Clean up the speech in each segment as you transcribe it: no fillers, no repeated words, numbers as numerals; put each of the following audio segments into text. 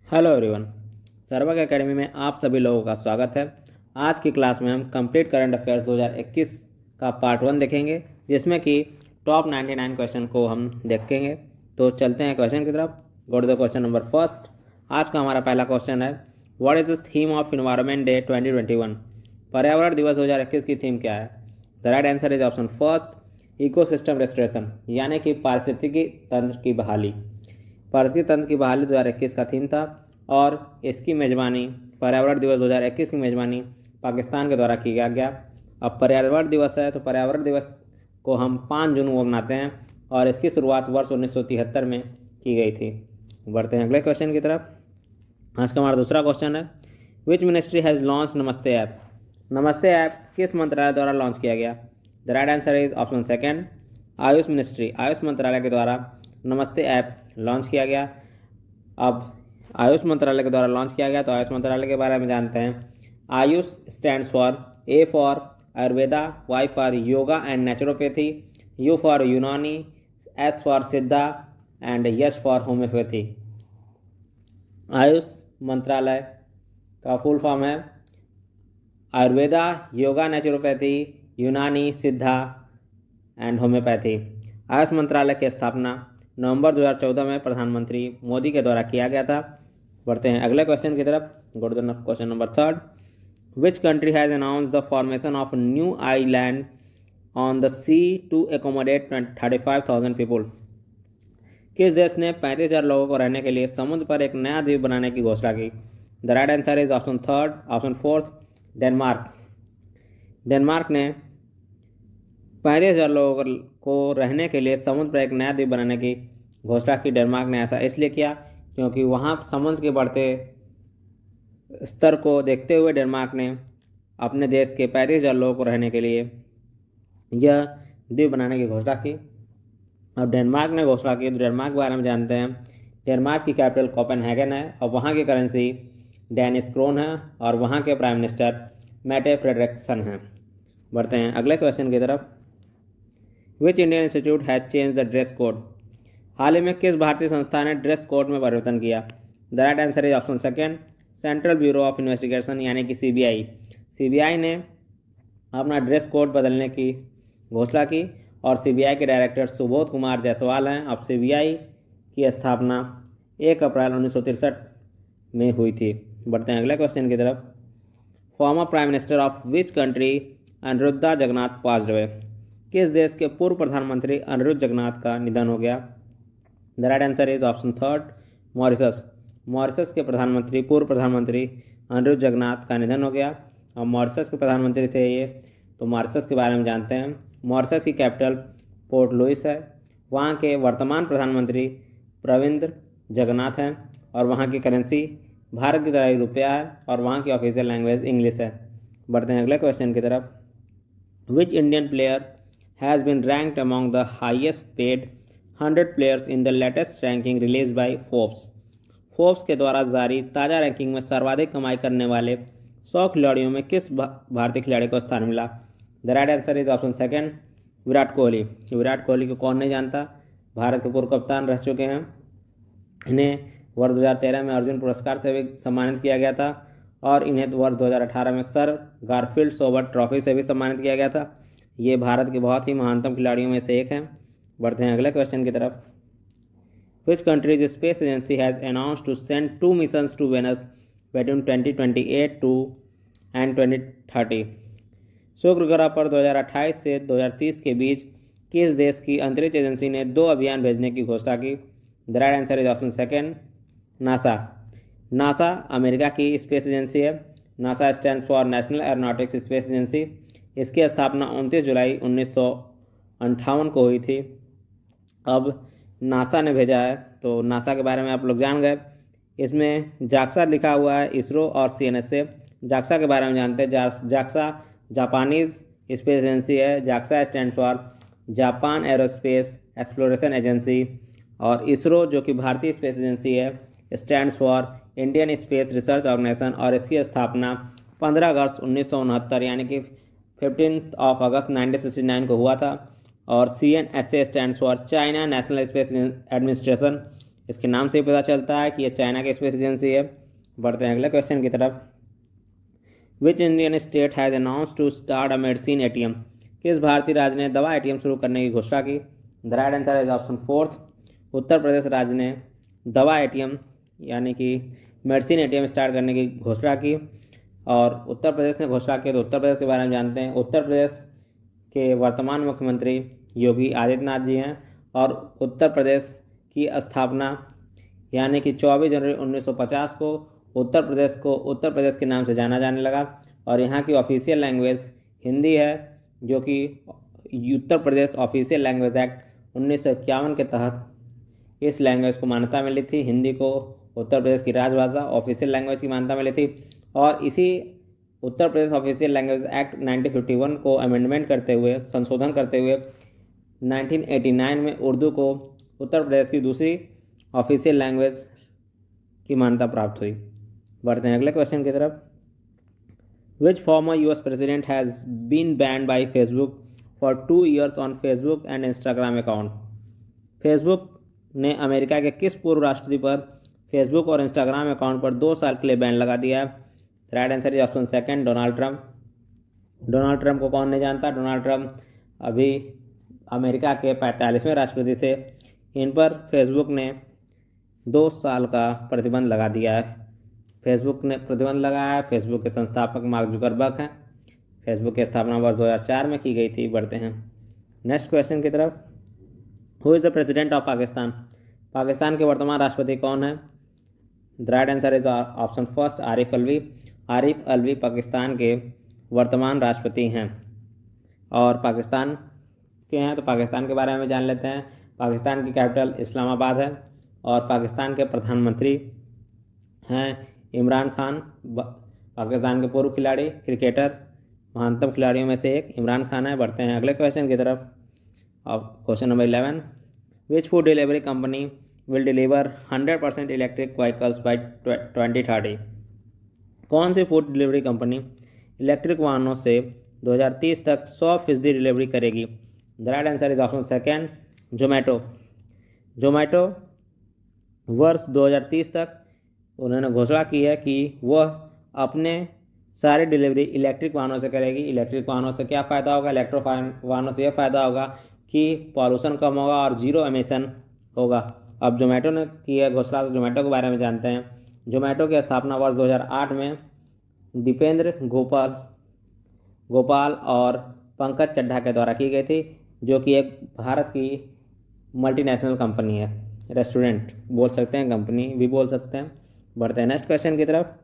Hello everyone. सर्वक academy में आप सभी लोगों का स्वागत है। आज की क्लास में हम कंप्लीट करंट अफेयर्स 2021 का पार्ट 1 देखेंगे, जिसमें कि टॉप 99 क्वेश्चन को हम देखेंगे। तो चलते हैं क्वेश्चन की तरफ। Go to the question number first. आज का हमारा पहला क्वेश्चन है, what is the theme of environment day 2021? पर्यावरण दिवस 2021 की थीम क्या है? The right answer is option first, ecosystem restoration, यानी कि पारिस्थितिकी तंत्र की बहाली। पारिस्थितिकी तंत्र की बहाली 2021 का थीम था और इसकी मेजबानी, पर्यावरण दिवस 2021 की मेजबानी पाकिस्तान के द्वारा किया गया। अब पर्यावरण दिवस है तो पर्यावरण दिवस को हम 5 जून को मनाते हैं और इसकी शुरुआत वर्ष 1973 में की गई थी। बढ़ते हैं अगले क्वेश्चन की तरफ। आज का हमारा दूसरा क्वेश्चन है, which ministry has launch Namaste app? Namaste app किस मंत्रालय द्वारा लॉन्च किया गया? The right answer is option second, Ayush ministry, Ayush मंत्रालय के द्वारा नमस्ते ऐप लॉन्च किया गया। अब आयुष मंत्रालय के द्वारा लॉन्च किया गया तो आयुष मंत्रालय के बारे में जानते हैं। Ayush stands for A for Ayurveda, Y for yoga and naturopathy, U for Unani, S for Siddha and S for homeopathy. Ayush मंत्रालय का फुल फॉर्म है आयुर्वेदा, योगा, नेचुरोपैथी, यूनानी, सिद्धा एंड होम्योपैथी। आयुष मंत्रालय की स्थापना नवंबर 2014 में प्रधानमंत्री मोदी के द्वारा किया गया था। बढ़ते हैं अगले क्वेश्चन की तरफ। Go to the question number third, which country has announce the formation of new island on the sea to accommodate 35,000 people? किस देश ने 35,000 लोगों को रहने के लिए समुद्र पर एक नया द्वीप बनाने की घोषणा की? The right answer is option fourth, Denmark. Denmark ने 35,000 लोगों को रहने के लिए समुद्र पर एक नया द्वीप बनाने की घोषणा की। डेनमार्क ने ऐसा इसलिए किया क्योंकि वहाँ समुद्र के बढ़ते स्तर को देखते हुए डेनमार्क ने अपने देश के 35,000 लोगों को रहने के लिए यह द्वीप बनाने की घोषणा की। अब डेनमार्क ने घोषणा की तो डेनमार्क के बारे में जानते हैं। डेनमार्क की कैपिटल कोपेनहेगन है और वहाँ की करेंसी डेनिश क्रोन है और वहाँ के प्राइम मिनिस्टर मैटे फ्रेडरिक्सन हैं। बढ़ते हैं अगले क्वेश्चन की तरफ। Which Indian institute has change the dress code? हाल ही में किस भारतीय संस्था ने ड्रेस कोड में परिवर्तन किया? The right answer is option second, central bureau of investigation यानी कि सीबीआई। सीबीआई ने अपना ड्रेस कोड बदलने की घोषणा की और सीबीआई के डायरेक्टर सुबोध कुमार जायसवाल हैं। अब सीबीआई की स्थापना 1 अप्रैल 1963 में हुई थी। बढ़ते हैं अगले क्वेश्चन की तरफ। Former prime minister of which country Aniruddha Jagannath passed away? किस देश के पूर्व प्रधानमंत्री अनिरुद्ध जगन्नाथ का निधन हो गया? The right answer is option third, Mauritius. Mauritius के पूर्व प्रधानमंत्री अनिरुद्ध जगन्नाथ का निधन हो गया। और मॉरिशस के प्रधानमंत्री थे ये, तो मॉरिशस के बारे में जानते हैं। मॉरिशस की कैपिटल पोर्ट लुइस है। वहाँ के वर्तमान प्रधानमंत्री प्रविंद जगन्नाथ हैं और वहाँ की करेंसी भारत की तरह ही रुपया है और वहाँ की ऑफिशियल लैंग्वेज इंग्लिश है। बढ़ते हैं अगले क्वेश्चन की तरफ। Which Indian player has been ranked among the highest paid 100 players in the latest ranking released by Forbes? Forbes के द्वारा जारी ताज़ा रैंकिंग में सर्वाधिक कमाई करने वाले 100 खिलाड़ियों में किस भारतीय खिलाड़ी को स्थान मिला? The right answer is option second, Virat Kohli. Virat Kohli को कौन नहीं जानता, भारत के पूर्व कप्तान रह चुके हैं। इन्हें वर्ष 2013 में अर्जुन पुरस्कार से भी सम्मानित किया गया था और इन्हें वर्ष 2018 में सर गारफील्ड सोबर ट्रॉफी से भी सम्मानित किया गया था। ये भारत के बहुत ही महानतम खिलाड़ियों में से एक हैं। बढ़ते हैं अगले क्वेश्चन की तरफ। Which countries space agency has announced to send 2 missions to Venus between 2028 and 2030? शुक्र ग्रह पर 2028 से 2030 के बीच किस देश की अंतरिक्ष एजेंसी ने 2 अभियान भेजने की घोषणा की? The right answer is option second, NASA. NASA America की स्पेस एजेंसी है। NASA stands for national aeronautics space agency. इसकी स्थापना 29 जुलाई 1958 को हुई थी। अब नासा ने भेजा है तो नासा के बारे में आप लोग जान गए। इसमें जाक्सा लिखा हुआ है, इसरो और सीएनएसए। जाक्सा के बारे में जानते हैं। जाक्सा जापानीज स्पेस एजेंसी है। JAXA stand for Japan aerospace exploration agency. और इसरो जो कि भारतीय स्पेस एजेंसी है, stands for Indian space research organisation और इसकी स्थापना 15 अगस्त 1969 यानी कि 15 अगस्त 1969 को हुआ था। और CNSA stands for China national space administration. इसके नाम से ही पता चलता है कि ये चाइना की स्पेस एजेंसी है। बढ़ते हैं अगले क्वेश्चन की तरफ। Which Indian state has announce to start a medicine ATM? किस भारतीय राज्य ने दवा एटीएम शुरू करने की घोषणा की? The right answer is option fourth, Uttar Pradesh राज्य ने दवा एटीएम यानी कि मेडिसिन एटीएम स्टार्ट करने की घोषणा की। और उत्तर प्रदेश ने घोषणा की तो उत्तर प्रदेश के बारे में जानते हैं। उत्तर प्रदेश के वर्तमान मुख्यमंत्री योगी आदित्यनाथ जी हैं और उत्तर प्रदेश की स्थापना यानी कि 24 जनवरी 1950 को उत्तर प्रदेश के नाम से जाना जाने लगा। और यहाँ की ऑफिशियल लैंग्वेज हिंदी है, जो कि Uttar Pradesh official language act 1951 के तहत इस लैंग्वेज को मान्यता मिली थी। हिंदी को उत्तर प्रदेश की राजभाषा ऑफिशियल लैंग्वेज की मान्यता मिली थी। और इसी Uttar Pradesh official language act 1951 को अमेंडमेंट करते हुए, संशोधन करते हुए 1989 में उर्दू को उत्तर प्रदेश की दूसरी ऑफिशियल लैंग्वेज की मान्यता प्राप्त हुई। बढ़ते हैं अगले क्वेश्चन की तरफ। Which former US president has been banned by Facebook for 2 years on Facebook and Instagram account? Facebook ने अमेरिका के किस पूर्व राष्ट्रपति पर फेसबुक और इंस्टाग्राम अकाउंट पर 2 साल के लिए बैन लगा दिया है? Right answer is option second, Donald Trump. Donald Trump को कौन नहीं जानता? डोनाल्ड ट्रंप अभी अमेरिका के 45वें राष्ट्रपति थे। इन पर फेसबुक ने 2 साल का प्रतिबंध लगा दिया है। फेसबुक ने प्रतिबंध लगाया है। फेसबुक के संस्थापक मार्क जुकरबर्ग हैं। फेसबुक की स्थापना वर्ष 2004 में की गई थी। बढ़ते हैं नेक्स्ट क्वेश्चन की तरफ। Who is the president of Pakistan? Pakistan के वर्तमान राष्ट्रपति कौन है? The right answer is option first, Arif Alvi. Arif Alvi Pakistan के वर्तमान राष्ट्रपति हैं। और पाकिस्तान के हैं तो पाकिस्तान के बारे में जान लेते हैं। पाकिस्तान की कैपिटल इस्लामाबाद है और पाकिस्तान के प्रधानमंत्री हैं इमरान खान। पाकिस्तान के पूर्व खिलाड़ी, क्रिकेटर, महानतम खिलाड़ियों में से एक इमरान खान है। बढ़ते हैं अगले क्वेश्चन की तरफ। अब question number 11। Which food delivery company will deliver 100% electric vehicles by 2030? कौन सी फूड डिलीवरी कंपनी इलेक्ट्रिक वाहनों से 2030 तक 100% डिलीवरी करेगी? The right answer is option second, Zomato. Zomato वर्ष 2030 तक उन्होंने घोषणा की है कि वह अपने सारी डिलीवरी इलेक्ट्रिक वाहनों से करेगी। इलेक्ट्रिक वाहनों से क्या फ़ायदा होगा? इलेक्ट्रिक वाहनों से यह फ़ायदा होगा कि पॉल्यूशन कम होगा और जीरो एमिशन होगा। अब जोमेटो ने की है घोषणा, तो जोमेटो के बारे में जानते हैं। जोमेटो की स्थापना वर्ष 2008 में दीपेंद्र गोपाल और पंकज चड्ढा के द्वारा की गई थी, जो कि एक भारत की मल्टीनेशनल कंपनी है। रेस्टोरेंट बोल सकते हैं, कंपनी भी बोल सकते हैं। बढ़ते हैं नेक्स्ट क्वेश्चन की तरफ।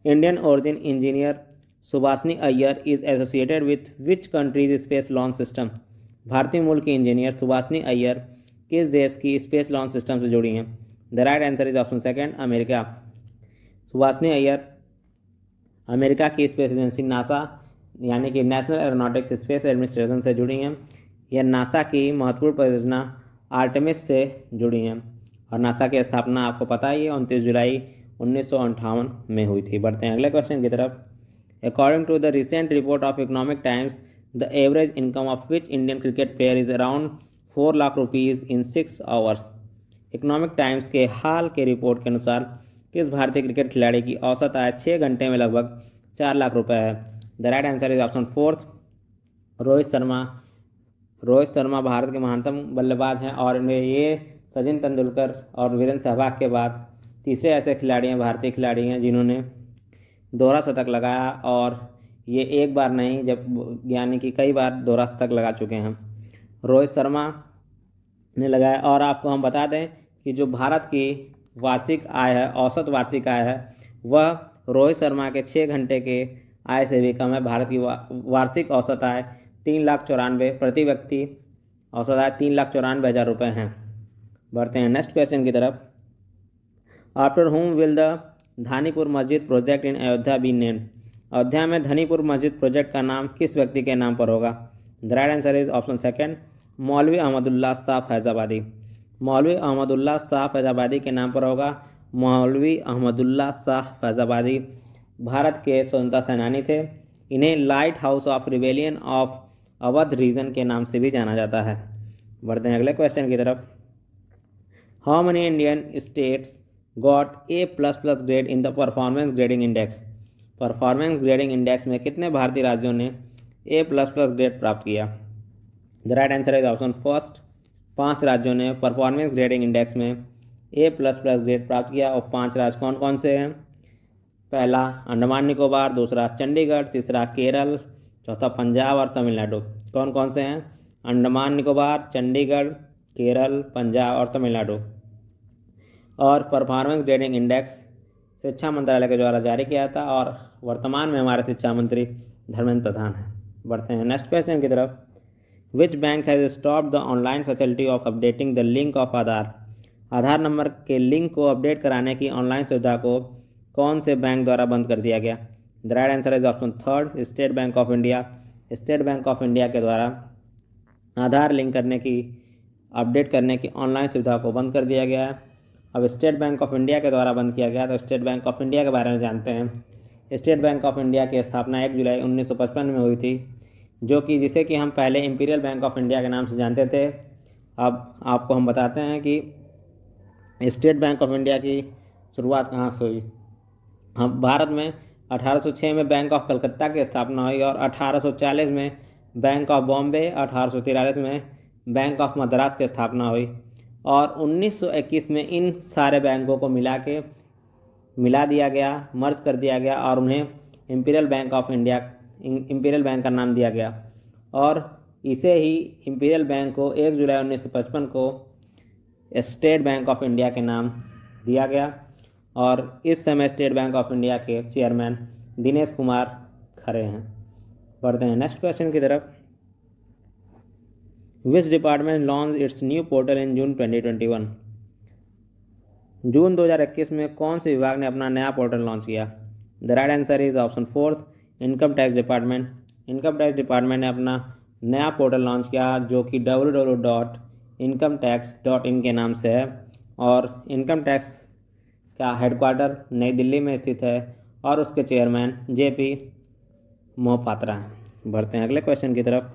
Indian origin engineer Subhashini Iyer is associated with which countries space launch system? भारतीय मूल की इंजीनियर सुभाषनी अय्यर किस देश की स्पेस लॉन्च सिस्टम से जुड़ी हैं? The right answer is option second, America. Subhashini Iyer America की स्पेस एजेंसी नासा यानी कि नेशनल एरोनॉटिक्स स्पेस एडमिनिस्ट्रेशन से जुड़ी हैं। यह नासा की महत्वपूर्ण परियोजना आर्टेमिस से जुड़ी हैं। और नासा की स्थापना आपको पता ही है 29 जुलाई 1958 में हुई थी। बढ़ते हैं अगले क्वेश्चन की तरफ। According to the recent report of Economic Times, the average income of which Indian cricket player is around 4 lakh rupees in 6 hours? Economic Times के हाल के रिपोर्ट के अनुसार किस भारतीय क्रिकेट खिलाड़ी की औसत आय 6 घंटे में लगभग 4 लाख रुपए है? The right answer is option fourth, Rohit Sharma. Rohit Sharma Bharat के महानतम बल्लेबाज हैं और ये सचिन तेंदुलकर और वीरेंद्र सहवाग के बाद तीसरे ऐसे खिलाड़ी हैं, भारतीय खिलाड़ी हैं, जिन्होंने दोहरा शतक लगाया। और ये एक बार नहीं, जब यानी कि कई बार दोहरा शतक लगा चुके हैं रोहित शर्मा ने लगाया। और आपको हम बता दें कि जो भारत की वार्षिक आय है, औसत वार्षिक आय है, वह रोहित शर्मा के 6 घंटे के आय से भी कम है। भारत की वार्षिक औसत आय 3,94,000 प्रति व्यक्ति औसत आय 3,94,000 रुपये हैं। बढ़ते हैं नेक्स्ट क्वेश्चन की तरफ। After whom will the Dhanipur Masjid project in Ayodhya be named? Ayodhya में धनीपुर मस्जिद प्रोजेक्ट का नाम किस व्यक्ति के नाम पर होगा? The right answer is option second, मौलवी अहमदुल्लाह शाह फैज़ाबादी। मौलवी अहमदुल्लाह शाह फैज़ाबादी के नाम पर होगा। मौलवी अहमदुल्लाह शाह फैज़ाबादी भारत के स्वतंत्रता सेनानी थे। इन्हें lighthouse of rebellion of Awadh region के नाम से भी जाना जाता है। बढ़ते हैं अगले क्वेश्चन की तरफ। How many Indian states got A++ grade in the performance grading index? Performance grading index में कितने भारतीय राज्यों ने A++ ग्रेड प्राप्त किया? The right answer is option first, 5 राज्यों ने परफॉर्मेंस ग्रेडिंग इंडेक्स में A++ ग्रेड प्राप्त किया। और 5 राज्य कौन कौन से हैं? पहला अंडमान निकोबार, दूसरा चंडीगढ़, तीसरा केरल, चौथा पंजाब और तमिलनाडु। कौन कौन से हैं? अंडमान निकोबार, चंडीगढ़, केरल, पंजाब और तमिलनाडु। और परफॉर्मेंस ग्रेडिंग इंडेक्स शिक्षा मंत्रालय के द्वारा जारी किया था और वर्तमान में हमारे शिक्षा मंत्री धर्मेंद्र प्रधान हैं। बढ़ते हैं नेक्स्ट क्वेश्चन की तरफ। Which bank has stop the online facility of updating the link of Aadhaar? Aadhaar number के लिंक को अपडेट कराने की ऑनलाइन सुविधा को कौन से बैंक द्वारा बंद कर दिया गया? The right answer is option third, state Bank of India. State Bank of India के द्वारा आधार लिंक करने की अपडेट करने की ऑनलाइन सुविधा को बंद कर दिया गया है। अब स्टेट बैंक ऑफ इंडिया के द्वारा बंद किया गया, तो स्टेट बैंक ऑफ इंडिया के बारे में जानते हैं। स्टेट बैंक ऑफ इंडिया की स्थापना 1 जुलाई 1955 में हुई थी, जो कि जिसे कि हम पहले इंपीरियल बैंक ऑफ इंडिया के नाम से जानते थे। अब आपको हम बताते हैं कि स्टेट बैंक ऑफ इंडिया की शुरुआत कहाँ से हुई। हम भारत में 1806 में बैंक ऑफ कलकत्ता की स्थापना हुई और 1840 में बैंक ऑफ बॉम्बे, 1843 में बैंक ऑफ मद्रास की स्थापना हुई और 1921 में इन सारे बैंकों को मिला दिया गया, मर्ज कर दिया गया और उन्हें imperial bank of India, imperial bank का नाम दिया गया। और इसे ही इंपीरियल बैंक को 1 जुलाई 1955 को स्टेट बैंक ऑफ इंडिया के नाम दिया गया और इस समय स्टेट बैंक ऑफ इंडिया के चेयरमैन दिनेश कुमार खरे हैं। बढ़ते हैं नेक्स्ट क्वेश्चन की तरफ। Which department launch its new portal in June 2021? June 2021 में कौन से विभाग ने अपना नया पोर्टल लॉन्च किया? The right answer is option fourth, income tax department. Income tax department ने अपना नया पोर्टल लॉन्च किया जो कि www.incometax.in के नाम से है और इनकम टैक्स का हेडक्वार्टर नई दिल्ली में स्थित है और उसके चेयरमैन JP मोहपात्रा हैं। बढ़ते हैं अगले क्वेश्चन की तरफ।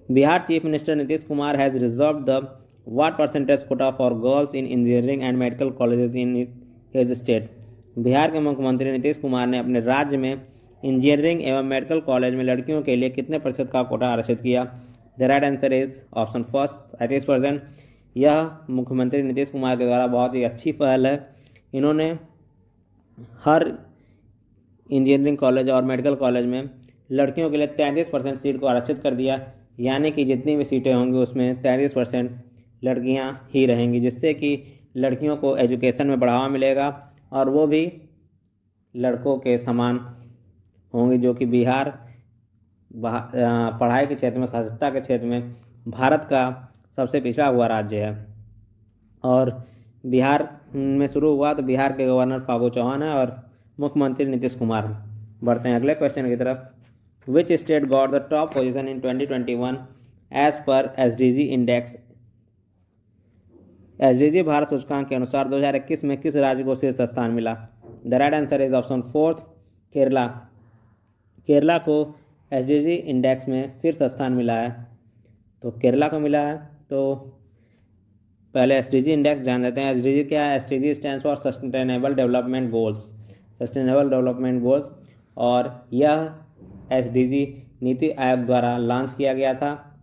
Bihar chief minister Nitish Kumar has reserve the what percentage Kota for girls in engineering and medical colleges in his state? Bihar के मुख्यमंत्री नीतीश कुमार ने अपने राज्य में इंजीनियरिंग एवं मेडिकल कॉलेज में लड़कियों के लिए कितने प्रतिशत का कोटा आरक्षित किया? The right answer is option first, 35%। यह मुख्यमंत्री नीतीश कुमार के द्वारा बहुत ही अच्छी पहल है। इन्होंने हर इंजीनियरिंग कॉलेज और मेडिकल कॉलेज में लड़कियों के लिए 33% सीट को आरक्षित कर दिया, यानी कि जितनी भी सीटें होंगी उसमें 33% लड़कियां ही रहेंगी, जिससे कि लड़कियों को एजुकेशन में बढ़ावा मिलेगा और वो भी लड़कों के समान होंगी, जो कि बिहार पढ़ाई के क्षेत्र में, साक्षरता के क्षेत्र में भारत का सबसे पिछड़ा हुआ राज्य है। और बिहार में शुरू हुआ तो बिहार के गवर्नर फागू चौहान है और मुख्यमंत्री नीतीश कुमार हैं। बढ़ते हैं अगले क्वेश्चन की तरफ। Which state got the top position in 2021 as per SDG index? SDG Bharat सूचकांक के अनुसार 2021 में किस राज्य को शीर्ष स्थान मिला? The right answer is option fourth, Kerala. Kerala को SDG इंडेक्स में शीर्ष स्थान मिला है, तो केरला को मिला है। तो पहले SDG इंडेक्स जान लेते हैं। SDG क्या है? SDG stands for sustainable development goals, sustainable development goals. और यह SDG नीति आयोग द्वारा लॉन्च किया गया था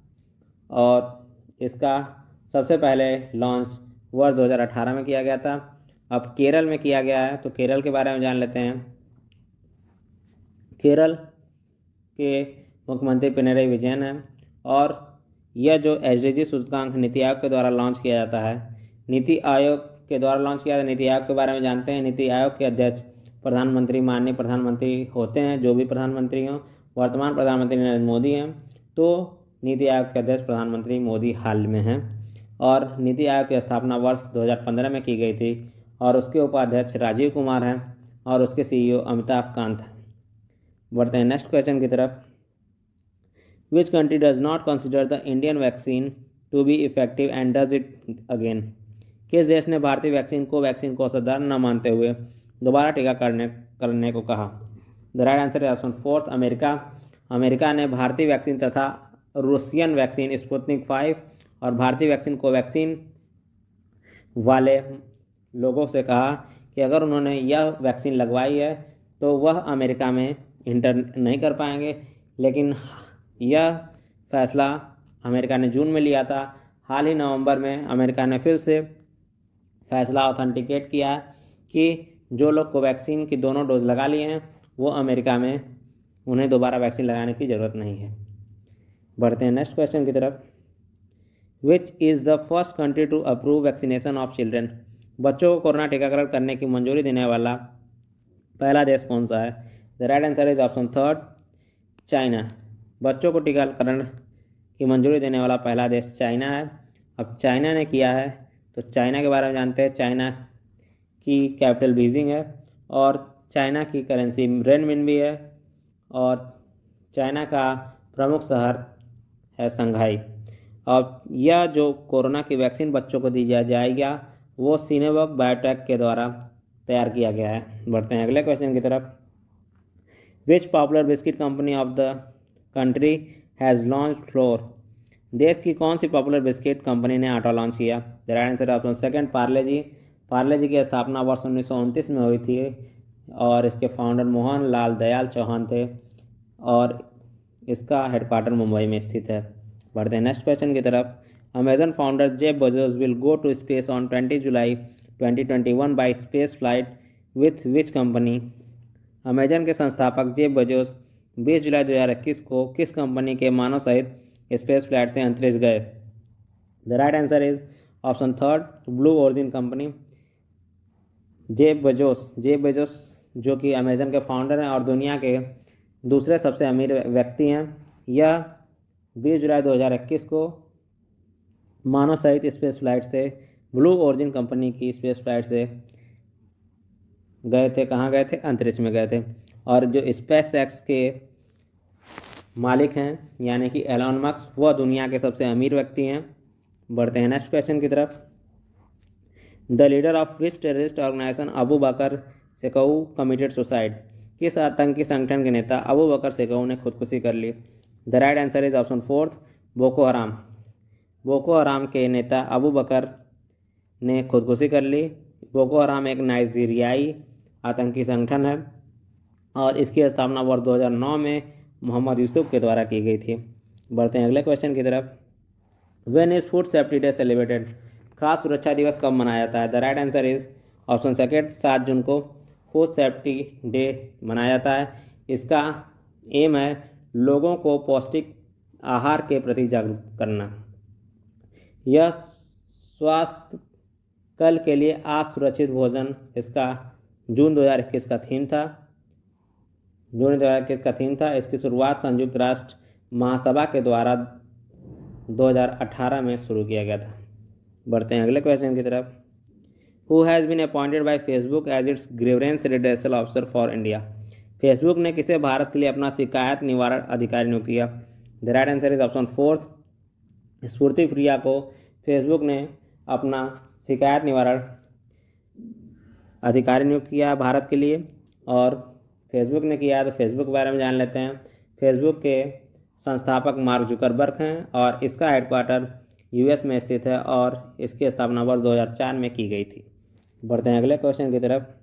और इसका सबसे पहले लॉन्च वर्ष 2018 में किया गया था। अब केरल में किया गया है, तो केरल के बारे में जान लेते हैं। केरल के मुख्यमंत्री पिनरई विजयन हैं और यह जो SDG सूचकांक नीति आयोग के द्वारा लॉन्च किया जाता है, नीति आयोग के द्वारा लॉन्च किया जाता है। नीति आयोग के बारे में जानते हैं। नीति आयोग के अध्यक्ष प्रधानमंत्री, माननीय प्रधानमंत्री होते हैं, जो भी प्रधानमंत्री हों। वर्तमान प्रधानमंत्री नरेंद्र मोदी हैं, तो नीति आयोग के अध्यक्ष प्रधानमंत्री मोदी हाल में हैं और नीति आयोग की स्थापना वर्ष 2015 में की गई थी और उसके उपाध्यक्ष राजीव कुमार हैं और उसके CEO अमिताभ कांत हैं। बढ़ते हैं नेक्स्ट क्वेश्चन की तरफ। Which country does not consider the Indian vaccine to be effective and does it again? किस देश ने भारतीय वैक्सीन को असरदार न मानते हुए दोबारा टीका करने को कहा? द राइट आंसर है ऑप्शन फोर्थ, अमेरिका। अमेरिका ने भारतीय वैक्सीन तथा रूसियन वैक्सीन स्पुतनिक 5 और भारतीय वैक्सीन कोवैक्सीन वाले लोगों से कहा कि अगर उन्होंने यह वैक्सीन लगवाई है तो वह अमेरिका में इंटर नहीं कर पाएंगे। लेकिन यह फैसला अमेरिका ने जून में लिया था। हाल ही नवंबर में अमेरिका ने फिर से फैसला ऑथेंटिकेट किया कि जो लोग कोवैक्सीन की दोनों डोज लगा लिए हैं वो अमेरिका में उन्हें दोबारा वैक्सीन लगाने की ज़रूरत नहीं है। बढ़ते हैं नेक्स्ट क्वेश्चन की तरफ। Which is the first country to approve vaccination of children? बच्चों को कोरोना टीकाकरण करने की मंजूरी देने वाला पहला देश कौन सा है? The right answer is option third, China. बच्चों को टीकाकरण की मंजूरी देने वाला पहला देश चाइना है। अब चाइना ने किया है तो चाइना के बारे में जानते हैं। चाइना की कैपिटल बीजिंग है और चाइना की करेंसी रेनमिन है और चाइना का प्रमुख शहर है संघाई। और यह जो कोरोना की वैक्सीन बच्चों को दी जाएगा वो सीनोवैक बायोटेक के द्वारा तैयार किया गया है। बढ़ते हैं अगले क्वेश्चन की तरफ। Which popular biscuit company of the country has launch flour? देश की कौन सी पॉपुलर बिस्किट कंपनी ने आटा लॉन्च किया? The right answer option second, Parle G. Parle G की स्थापना वर्ष 1929 में हुई थी और इसके फाउंडर मोहन लाल दयाल चौहान थे और इसका हेडक्वार्टर मुंबई में स्थित है। बढ़ते हैं नेक्स्ट क्वेश्चन की तरफ। Amazon founder Jeff Bezos will go to space on 20 July 2021 by space flight with which company? Amazon के संस्थापक जेफ बेजोस 20 जुलाई 2021 को किस कंपनी के मानव सहित स्पेस फ्लाइट से अंतरिक्ष गए? The right answer is option third, blue origin company. Jeff Bezos जो कि अमेजन के फाउंडर हैं और दुनिया के दूसरे सबसे अमीर व्यक्ति हैं, यह 20 जुलाई 2021 को मानव सहित स्पेस फ्लाइट से ब्लू ओरिजिन कंपनी की स्पेस फ्लाइट से गए थे। कहाँ गए थे? अंतरिक्ष में गए थे। और जो स्पेस एक्स के मालिक हैं यानी कि एलॉन मस्क, वह दुनिया के सबसे अमीर व्यक्ति हैं। बढ़ते हैं नेक्स्ट क्वेश्चन की तरफ। The leader of which terrorist organisation Abu Bakar Shekau committed suicide? किस आतंकी संगठन के नेता अबू बकर सेकऊ ने खुदकुशी कर ली? The right answer is option fourth, Boko Haram. Boko Haram के नेता अबू बकर ने खुदकुशी कर ली। बोको हराम एक नाइजीरियाई आतंकी संगठन है और इसकी स्थापना वर्ष 2009 में मोहम्मद यूसुफ के द्वारा की गई थी। बढ़ते हैं अगले क्वेश्चन की तरफ। When is food safety day celebrated? खाद्य सुरक्षा दिवस कब मनाया जाता है? The right answer is option second, 7 जून को फूड सेफ्टी डे मनाया जाता है। इसका एम है लोगों को पौष्टिक आहार के प्रति जागरूक करना। यह स्वास्थ्य कल के लिए आज सुरक्षित भोजन, इसका जून 2021 का थीम था। जून 2021 का थीम था। इसकी शुरुआत संयुक्त राष्ट्र महासभा के द्वारा 2018 में शुरू किया गया था। बढ़ते हैं अगले क्वेश्चन की तरफ। Who has been appointed by Facebook as its grievance redressal officer for India? Facebook ने किसे भारत के लिए अपना शिकायत निवारण अधिकारी नियुक्त किया? The right answer is option fourth, स्फूर्ति प्रिया को फेसबुक ने अपना शिकायत निवारण अधिकारी नियुक्त किया है भारत के लिए। और फेसबुक ने किया है तो फेसबुक के बारे में जान लेते हैं। फेसबुक के संस्थापक मार्क जुकरबर्ग हैं और इसका हेडक्वार्टर यूएस में स्थित है और इसकी स्थापना वर्ष 2004 में की गई थी। बढ़ते हैं अगले क्वेश्चन की तरफ।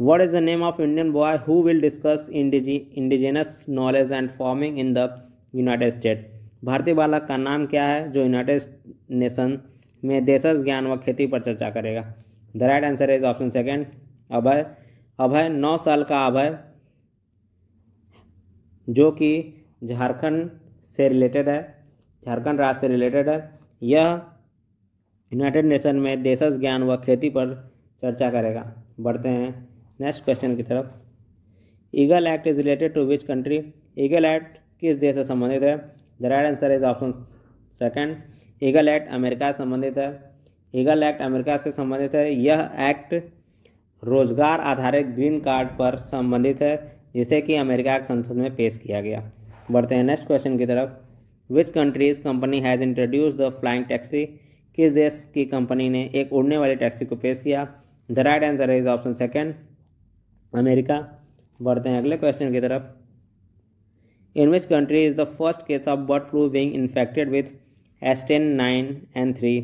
What is the name of Indian boy who will discuss indigenous knowledge and farming in the United States? भारतीय बालक का नाम क्या है जो यूनाइटेड नेशन में देशज ज्ञान व खेती पर चर्चा करेगा? The right answer is option second, Abhay. Abhay 9 साल का अभय जो कि झारखंड से रिलेटेड है, झारखंड राज्य से रिलेटेड है। यह यूनाइटेड नेशन में देशज ज्ञान व खेती पर चर्चा करेगा। बढ़ते हैं नेक्स्ट क्वेश्चन की तरफ। Eagle Act is related to which country? Eagle Act किस देश से संबंधित है? The right answer is option second, Eagle Act America से संबंधित है। ईगल एक्ट अमेरिका से संबंधित है। यह एक्ट रोजगार आधारित ग्रीन कार्ड पर संबंधित है जिसे कि अमेरिका की संसद में पेश किया गया। बढ़ते हैं नेक्स्ट क्वेश्चन की तरफ। Which countries company has introduce the flying taxi? किस देश की कंपनी ने एक उड़ने वाली टैक्सी को पेश किया? The right answer is option second, America. बढ़ते हैं अगले क्वेश्चन की तरफ। In which country is the first case of bird flu being infected with H10N9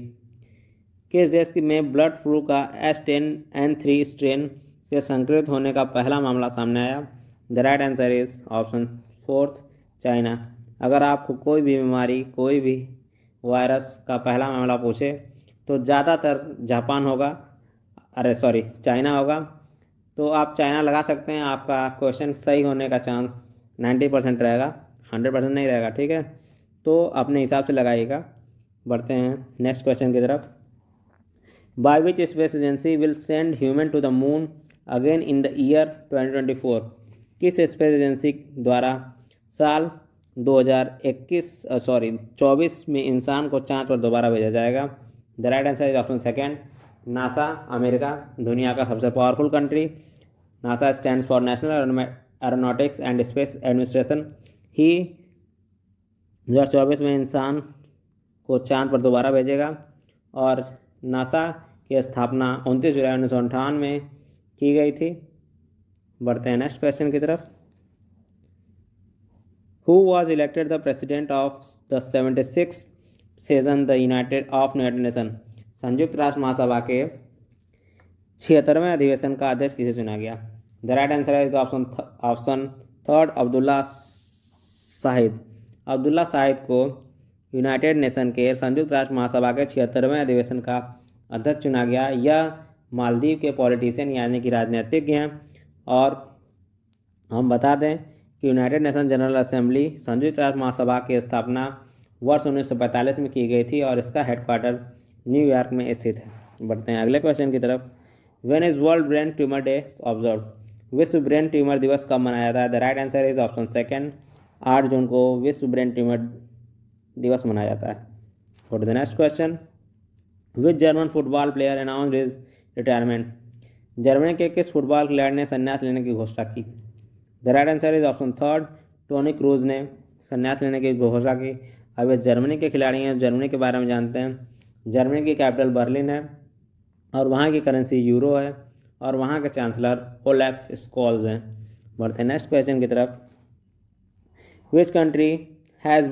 किस देश में बर्ड फ्लू का H10N3 स्ट्रेन से संक्रमित होने का पहला मामला सामने आया? The right answer is option 4 China. अगर आपको कोई भी बीमारी, कोई भी वायरस का पहला मामला पूछे तो ज़्यादातर जापान होगा, चाइना होगा। तो आप चाइना लगा सकते हैं, आपका क्वेश्चन सही होने का चांस 90% रहेगा, 100% नहीं रहेगा, ठीक है। तो अपने हिसाब से लगाइएगा। बढ़ते हैं नेक्स्ट क्वेश्चन की तरफ। By which space agency will send human to the moon again in the year 2024? किस स्पेस एजेंसी द्वारा साल 2024 में इंसान को चांद पर दोबारा भेजा जाएगा? The right answer is option second NASA, America, दुनिया का सबसे powerful country. NASA stands for national aeronautics and space administration. ही 2024 में इंसान को चांद पर दोबारा भेजेगा। और नासा की स्थापना 29 जुलाई 1958 में की गई थी। बढ़ते हैं नेक्स्ट क्वेश्चन की तरफ। Who was elected the president of the 76th session the United nation? संयुक्त राष्ट्र महासभा के 76वें अधिवेशन का अध्यक्ष किसे चुना गया? The right answer is option third Abdulla Shahid. Abdulla Shahid को यूनाइटेड नेशन के संयुक्त राष्ट्र महासभा के 76वें अधिवेशन का अध्यक्ष चुना गया। यह मालदीव के पॉलिटिशियन यानी कि राजनीतिज्ञ हैं। और हम बता दें कि यूनाइटेड नेशन जनरल असेंबली संयुक्त राष्ट्र महासभा की स्थापना वर्ष 1945 में की गई थी और इसका हेडक्वार्टर न्यूयॉर्क में स्थित है। बढ़ते हैं अगले क्वेश्चन की तरफ। When is world brain tumour day observe? विश्व ब्रेन ट्यूमर दिवस कब मनाया जाता है? The right answer is option second 8 जून को विश्व ब्रेन ट्यूमर दिवस मनाया जाता है। For the next question, which German football player announced his retirement? Germany के किस फुटबॉल खिलाड़ी ने संन्यास लेने की घोषणा की? The right answer is option third Toni Kroos ने संन्यास लेने की घोषणा की। अब ये जर्मनी के खिलाड़ी हैं, जर्मनी के बारे में जानते हैं। जर्मनी की कैपिटल बर्लिन है और वहाँ की करेंसी यूरो है और वहाँ के चांसलर ओलेफ स्कॉल्स हैं। बढ़ते हैं नेक्स्ट क्वेश्चन की तरफ। Which country has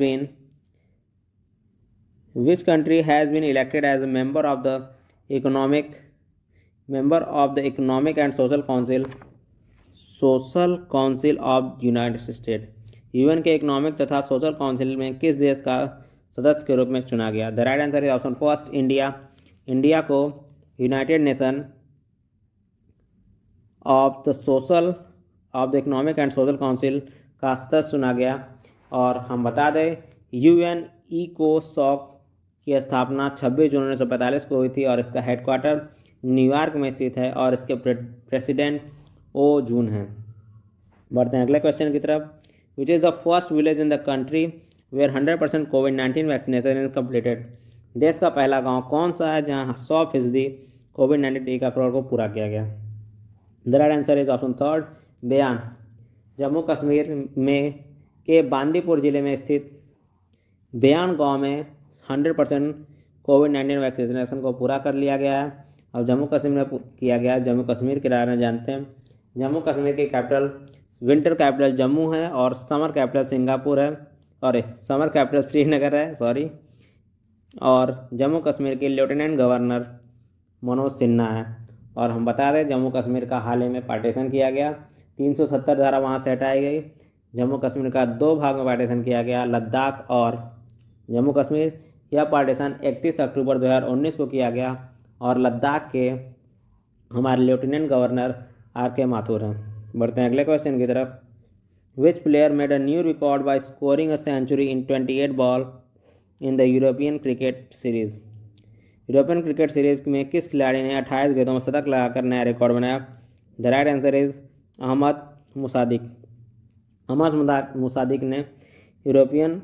been elected as a member of the Economic and Social Council of United States? UN के इकोनॉमिक तथा सोशल काउंसिल में किस देश का सदस्य के रूप में चुना गया? The right answer is option first India. India को united nation of the economic and social council का सदस्य चुना गया। और हम बता दें यूएन इकोसॉक की स्थापना 26 जून 1945 को हुई थी और इसका हेडक्वार्टर न्यूयॉर्क में स्थित है और इसके प्रेसिडेंट ओ जून हैं। बढ़ते हैं अगले क्वेश्चन की तरफ। Which is the first village in the country where 100% कोविड-19 वैक्सीनेशन इज कम्प्लीटेड? देश का पहला गांव कौन सा है जहां 100% कोविड-19 टीकाकरण को पूरा किया गया? The right answer is option third बयान। जम्मू कश्मीर में के बांदीपुर जिले में स्थित बयान गांव में 100% कोविड-19 वैक्सीनेशन को पूरा कर लिया गया है। अब जम्मू कश्मीर में किया गया है। जम्मू कश्मीर के बारे में जानते हैं। जम्मू कश्मीर की कैपिटल विंटर कैपिटल जम्मू है और समर कैपिटल सिंगापुर है, समर कैपिटल श्रीनगर है और जम्मू कश्मीर के लेफ्टिनेंट गवर्नर मनोज सिन्हा है। और हम बता दें जम्मू कश्मीर का हाल ही में पार्टीशन किया गया, 370 धारा वहाँ से हटाई गई। जम्मू कश्मीर का 2 भाग में पार्टीशन किया गया, लद्दाख और जम्मू कश्मीर। यह पार्टीशन 31 अक्टूबर 2019 को किया गया और लद्दाख के हमारे लेफ्टिनेंट गवर्नर आर.के. माथुर हैं। बढ़ते हैं अगले क्वेश्चन की तरफ। Which player made a new record by scoring a century in 28 ball in the European cricket series? European cricket series में किस खिलाड़ी ने 28 गेंदों में शतक लगाकर नया रिकॉर्ड बनाया? The right answer is Ahmad Musadiq. Ahmad Musadiq ने यूरोपियन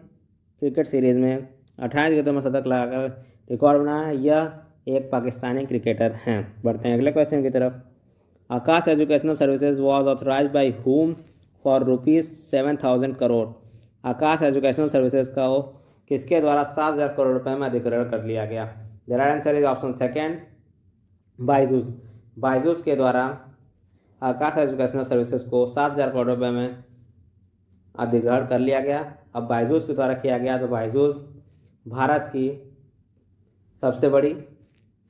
क्रिकेट सीरीज में 28 गेंदों में शतक लगाकर रिकॉर्ड बनाया। यह एक पाकिस्तानी क्रिकेटर हैं। बढ़ते हैं अगले क्वेश्चन की तरफ। Aakash educational services was authorised by whom for ₹7,000 crore? Aakash educational services का किसके द्वारा 7,000 करोड़ रुपए में अधिग्रहण कर लिया गया? The right answer is option second Byju's. Byju's के द्वारा आकाश एजुकेशनल सर्विसेज को 7,000 करोड़ रुपए में अधिग्रहण कर लिया गया। अब बायजूस के द्वारा किया गया तो बायजूस भारत की सबसे बड़ी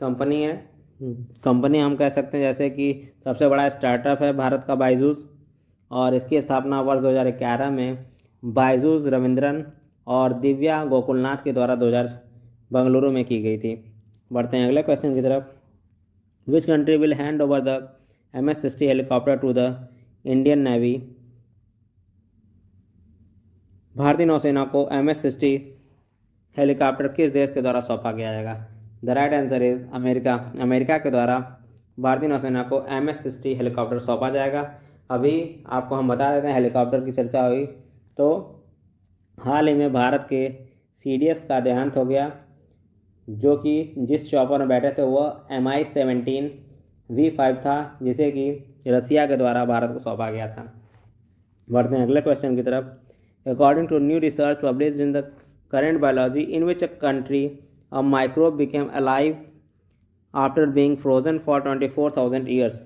कंपनी है। कंपनी हम कह सकते हैं, जैसे कि सबसे बड़ा स्टार्टअप है भारत का बायजूस, और इसकी स्थापना वर्ष 2011 में बायजूस रविंद्रन और दिव्या गोकुलनाथ के द्वारा 2000 बेंगलुरु में की गई थी। बढ़ते हैं अगले क्वेश्चन की तरफ। Which country will hand over the MS-60 helicopter to the Indian navy? भारतीय नौसेना को MS-60 हेलीकॉप्टर किस देश के द्वारा सौंपा गया जाएगा? The right answer is America. America के द्वारा भारतीय नौसेना को MS-60 हेलीकॉप्टर सौंपा जाएगा। अभी आपको हम बता देते हैं, हेलीकॉप्टर की चर्चा हुई तो हाल ही में भारत के CDS का देहांत हो गया, जो कि जिस चॉपर में बैठे थे वह Mi-17 V5 था, जिसे कि रसिया के द्वारा भारत को सौंपा गया था। बढ़ते हैं अगले क्वेश्चन की तरफ। According to new research published in the current biology, in which a country a microbe became alive after being frozen for 24,000 years?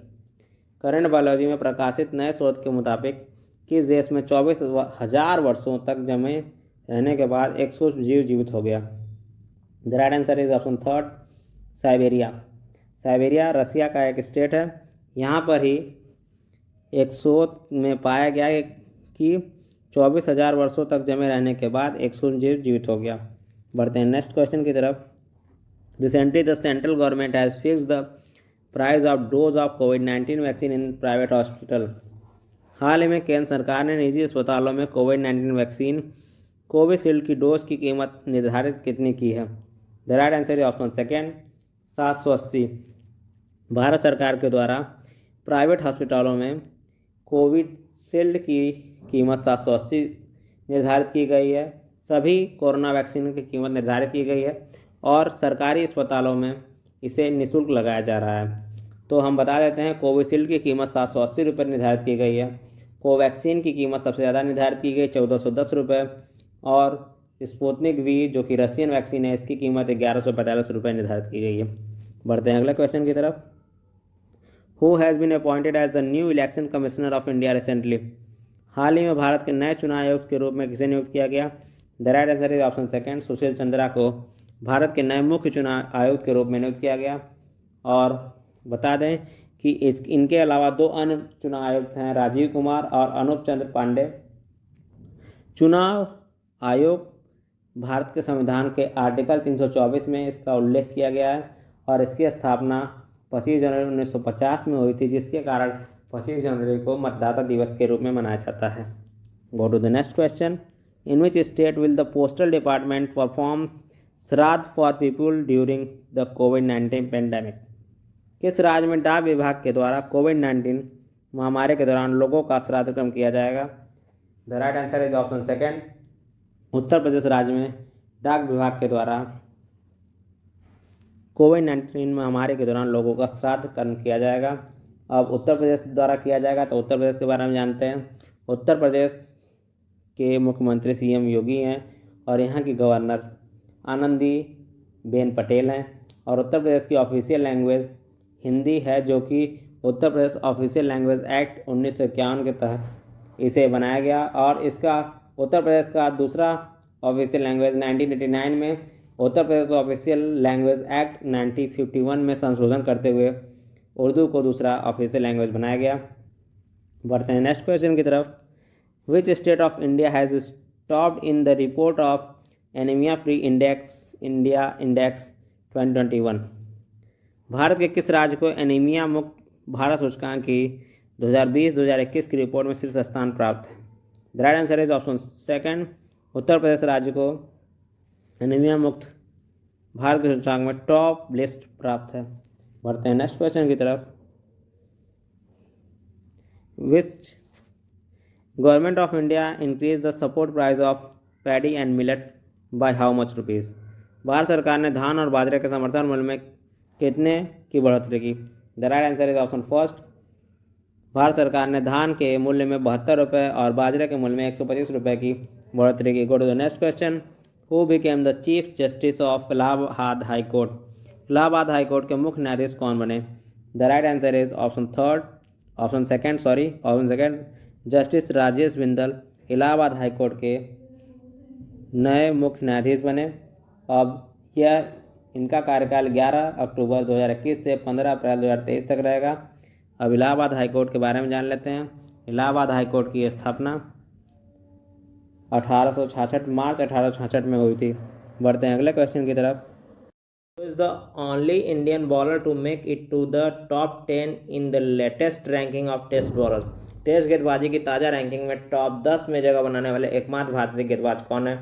Current Biology में प्रकाशित नए शोध के मुताबिक किस देश में 24,000 वर्षों तक जमे रहने के बाद एक सूक्ष्म जीव जीवित हो गया? The right answer is option third, Siberia. Siberia Russia का एक स्टेट है। यहाँ पर ही एक शोध में पाया गया है कि 24,000 वर्षों तक जमे रहने के बाद एक सूक्ष्म जीव जीवित हो गया। बढ़ते हैं नेक्स्ट क्वेश्चन की तरफ। Recently the central government has fixed the price of dose of कोविड-19 वैक्सीन इन प्राइवेट हॉस्पिटल। हाल ही में केंद्र सरकार ने निजी अस्पतालों में कोविड-19 वैक्सीन कोविशील्ड की डोज की कीमत निर्धारित कितनी की है? The right answer is option second, 780। भारत सरकार के द्वारा प्राइवेट अस्पतालों में कोविशील्ड की कीमत 780 निर्धारित की गई है। सभी कोरोना वैक्सीन की कीमत निर्धारित की गई है और सरकारी अस्पतालों में इसे निःशुल्क लगाया जा रहा है। तो हम बता देते हैं, कोविशील्ड की कीमत 780 रुपये निर्धारित की गई है। कोवैक्सीन की कीमत सबसे ज़्यादा निर्धारित की गई 1410 रुपये, और स्पुतनिक वी जो कि रशियन वैक्सीन है, इसकी कीमत 1145 रुपये निर्धारित की गई है। बढ़ते हैं अगले क्वेश्चन की तरफ। Who has been appointed as the new election commissioner of India recently? हाल ही में भारत के नए चुनाव आयुक्त के रूप में किसे नियुक्त किया गया? The right answer is option second, Sushil Chandra को भारत के नए मुख्य चुनाव आयुक्त के रूप में नियुक्त किया गया। और बता दें कि इनके अलावा 2 अन्य चुनाव आयुक्त हैं, राजीव कुमार और अनूप चंद्र पांडे। चुनाव आयोग भारत के संविधान के आर्टिकल 324 में इसका उल्लेख किया गया है और इसकी स्थापना 25 जनवरी 1950 में हुई थी, जिसके कारण 25 जनवरी को मतदाता दिवस के रूप में मनाया जाता है। Go to the next question. In which state will the postal department perform shraddha for people during the कोविड-19 पेंडेमिक? किस राज्य में डाक विभाग के द्वारा कोविड-19 महामारी के दौरान लोगों का श्राद्ध कर्म किया जाएगा? The right answer is option second, Uttar Pradesh राज्य में डाक विभाग के द्वारा कोविड-19 महामारी के दौरान लोगों का श्राद्ध कर्म किया जाएगा। अब उत्तर प्रदेश द्वारा किया जाएगा, तो उत्तर प्रदेश के बारे में जानते हैं। उत्तर प्रदेश के मुख्यमंत्री CM योगी हैं और यहाँ की गवर्नर आनंदीबेन पटेल हैं, और उत्तर प्रदेश की ऑफिशियल लैंग्वेज हिंदी है, जो कि Uttar Pradesh official language act 1951 के तहत इसे बनाया गया। और इसका उत्तर प्रदेश का दूसरा ऑफिशियल लैंग्वेज 1989 में Uttar Pradesh official language act 1951 में संशोधन करते हुए उर्दू को दूसरा ऑफिशियल लैंग्वेज बनाया गया। बढ़ते हैं नेक्स्ट क्वेश्चन की तरफ। Which state of India has topped in the report of anaemia free India index 2021? Bharat के किस राज्य को एनीमिया मुक्त भारत सूचकांक की 2020-2021 की रिपोर्ट में शीर्ष स्थान प्राप्त है? The right answer is option second, Uttar Pradesh राज्य को एनीमिया मुक्त भारत के सूचकांक में टॉप लिस्ट प्राप्त है। बढ़ते हैं नेक्स्ट क्वेश्चन की तरफ। Which government of India increase the support price of paddy and millet by how much rupees? Bharat सरकार ने धान और बाजरे के समर्थन मूल्य में कितने की बढ़ोतरी की? The right answer is option first, Bharat सरकार ने धान के मूल्य में 72 रुपये और बाजरे के मूल्य में 125 रुपये की बढ़ोतरी की। Go to the next question. Who became the chief justice of Allahabad high court? Allahabad high court के मुख्य न्यायाधीश कौन बने? The right answer is option second, justice Rajesh Bindal Allahabad high court के नए मुख्य न्यायाधीश बने। अब यह इनका कार्यकाल 11 अक्टूबर 2021 से 15 अप्रैल 2023 तक रहेगा। अब इलाहाबाद हाईकोर्ट के बारे में जान लेते हैं। इलाहाबाद हाईकोर्ट की स्थापना 1866 मार्च 1866 में हुई थी। बढ़ते हैं अगले क्वेश्चन की तरफ। Who is the only Indian bowler to make it to the top 10 in the latest ranking of test bowlers? Test गेंदबाजी की ताज़ा रैंकिंग में टॉप 10 में जगह बनाने वाले एकमात्र भारतीय गेंदबाज कौन है?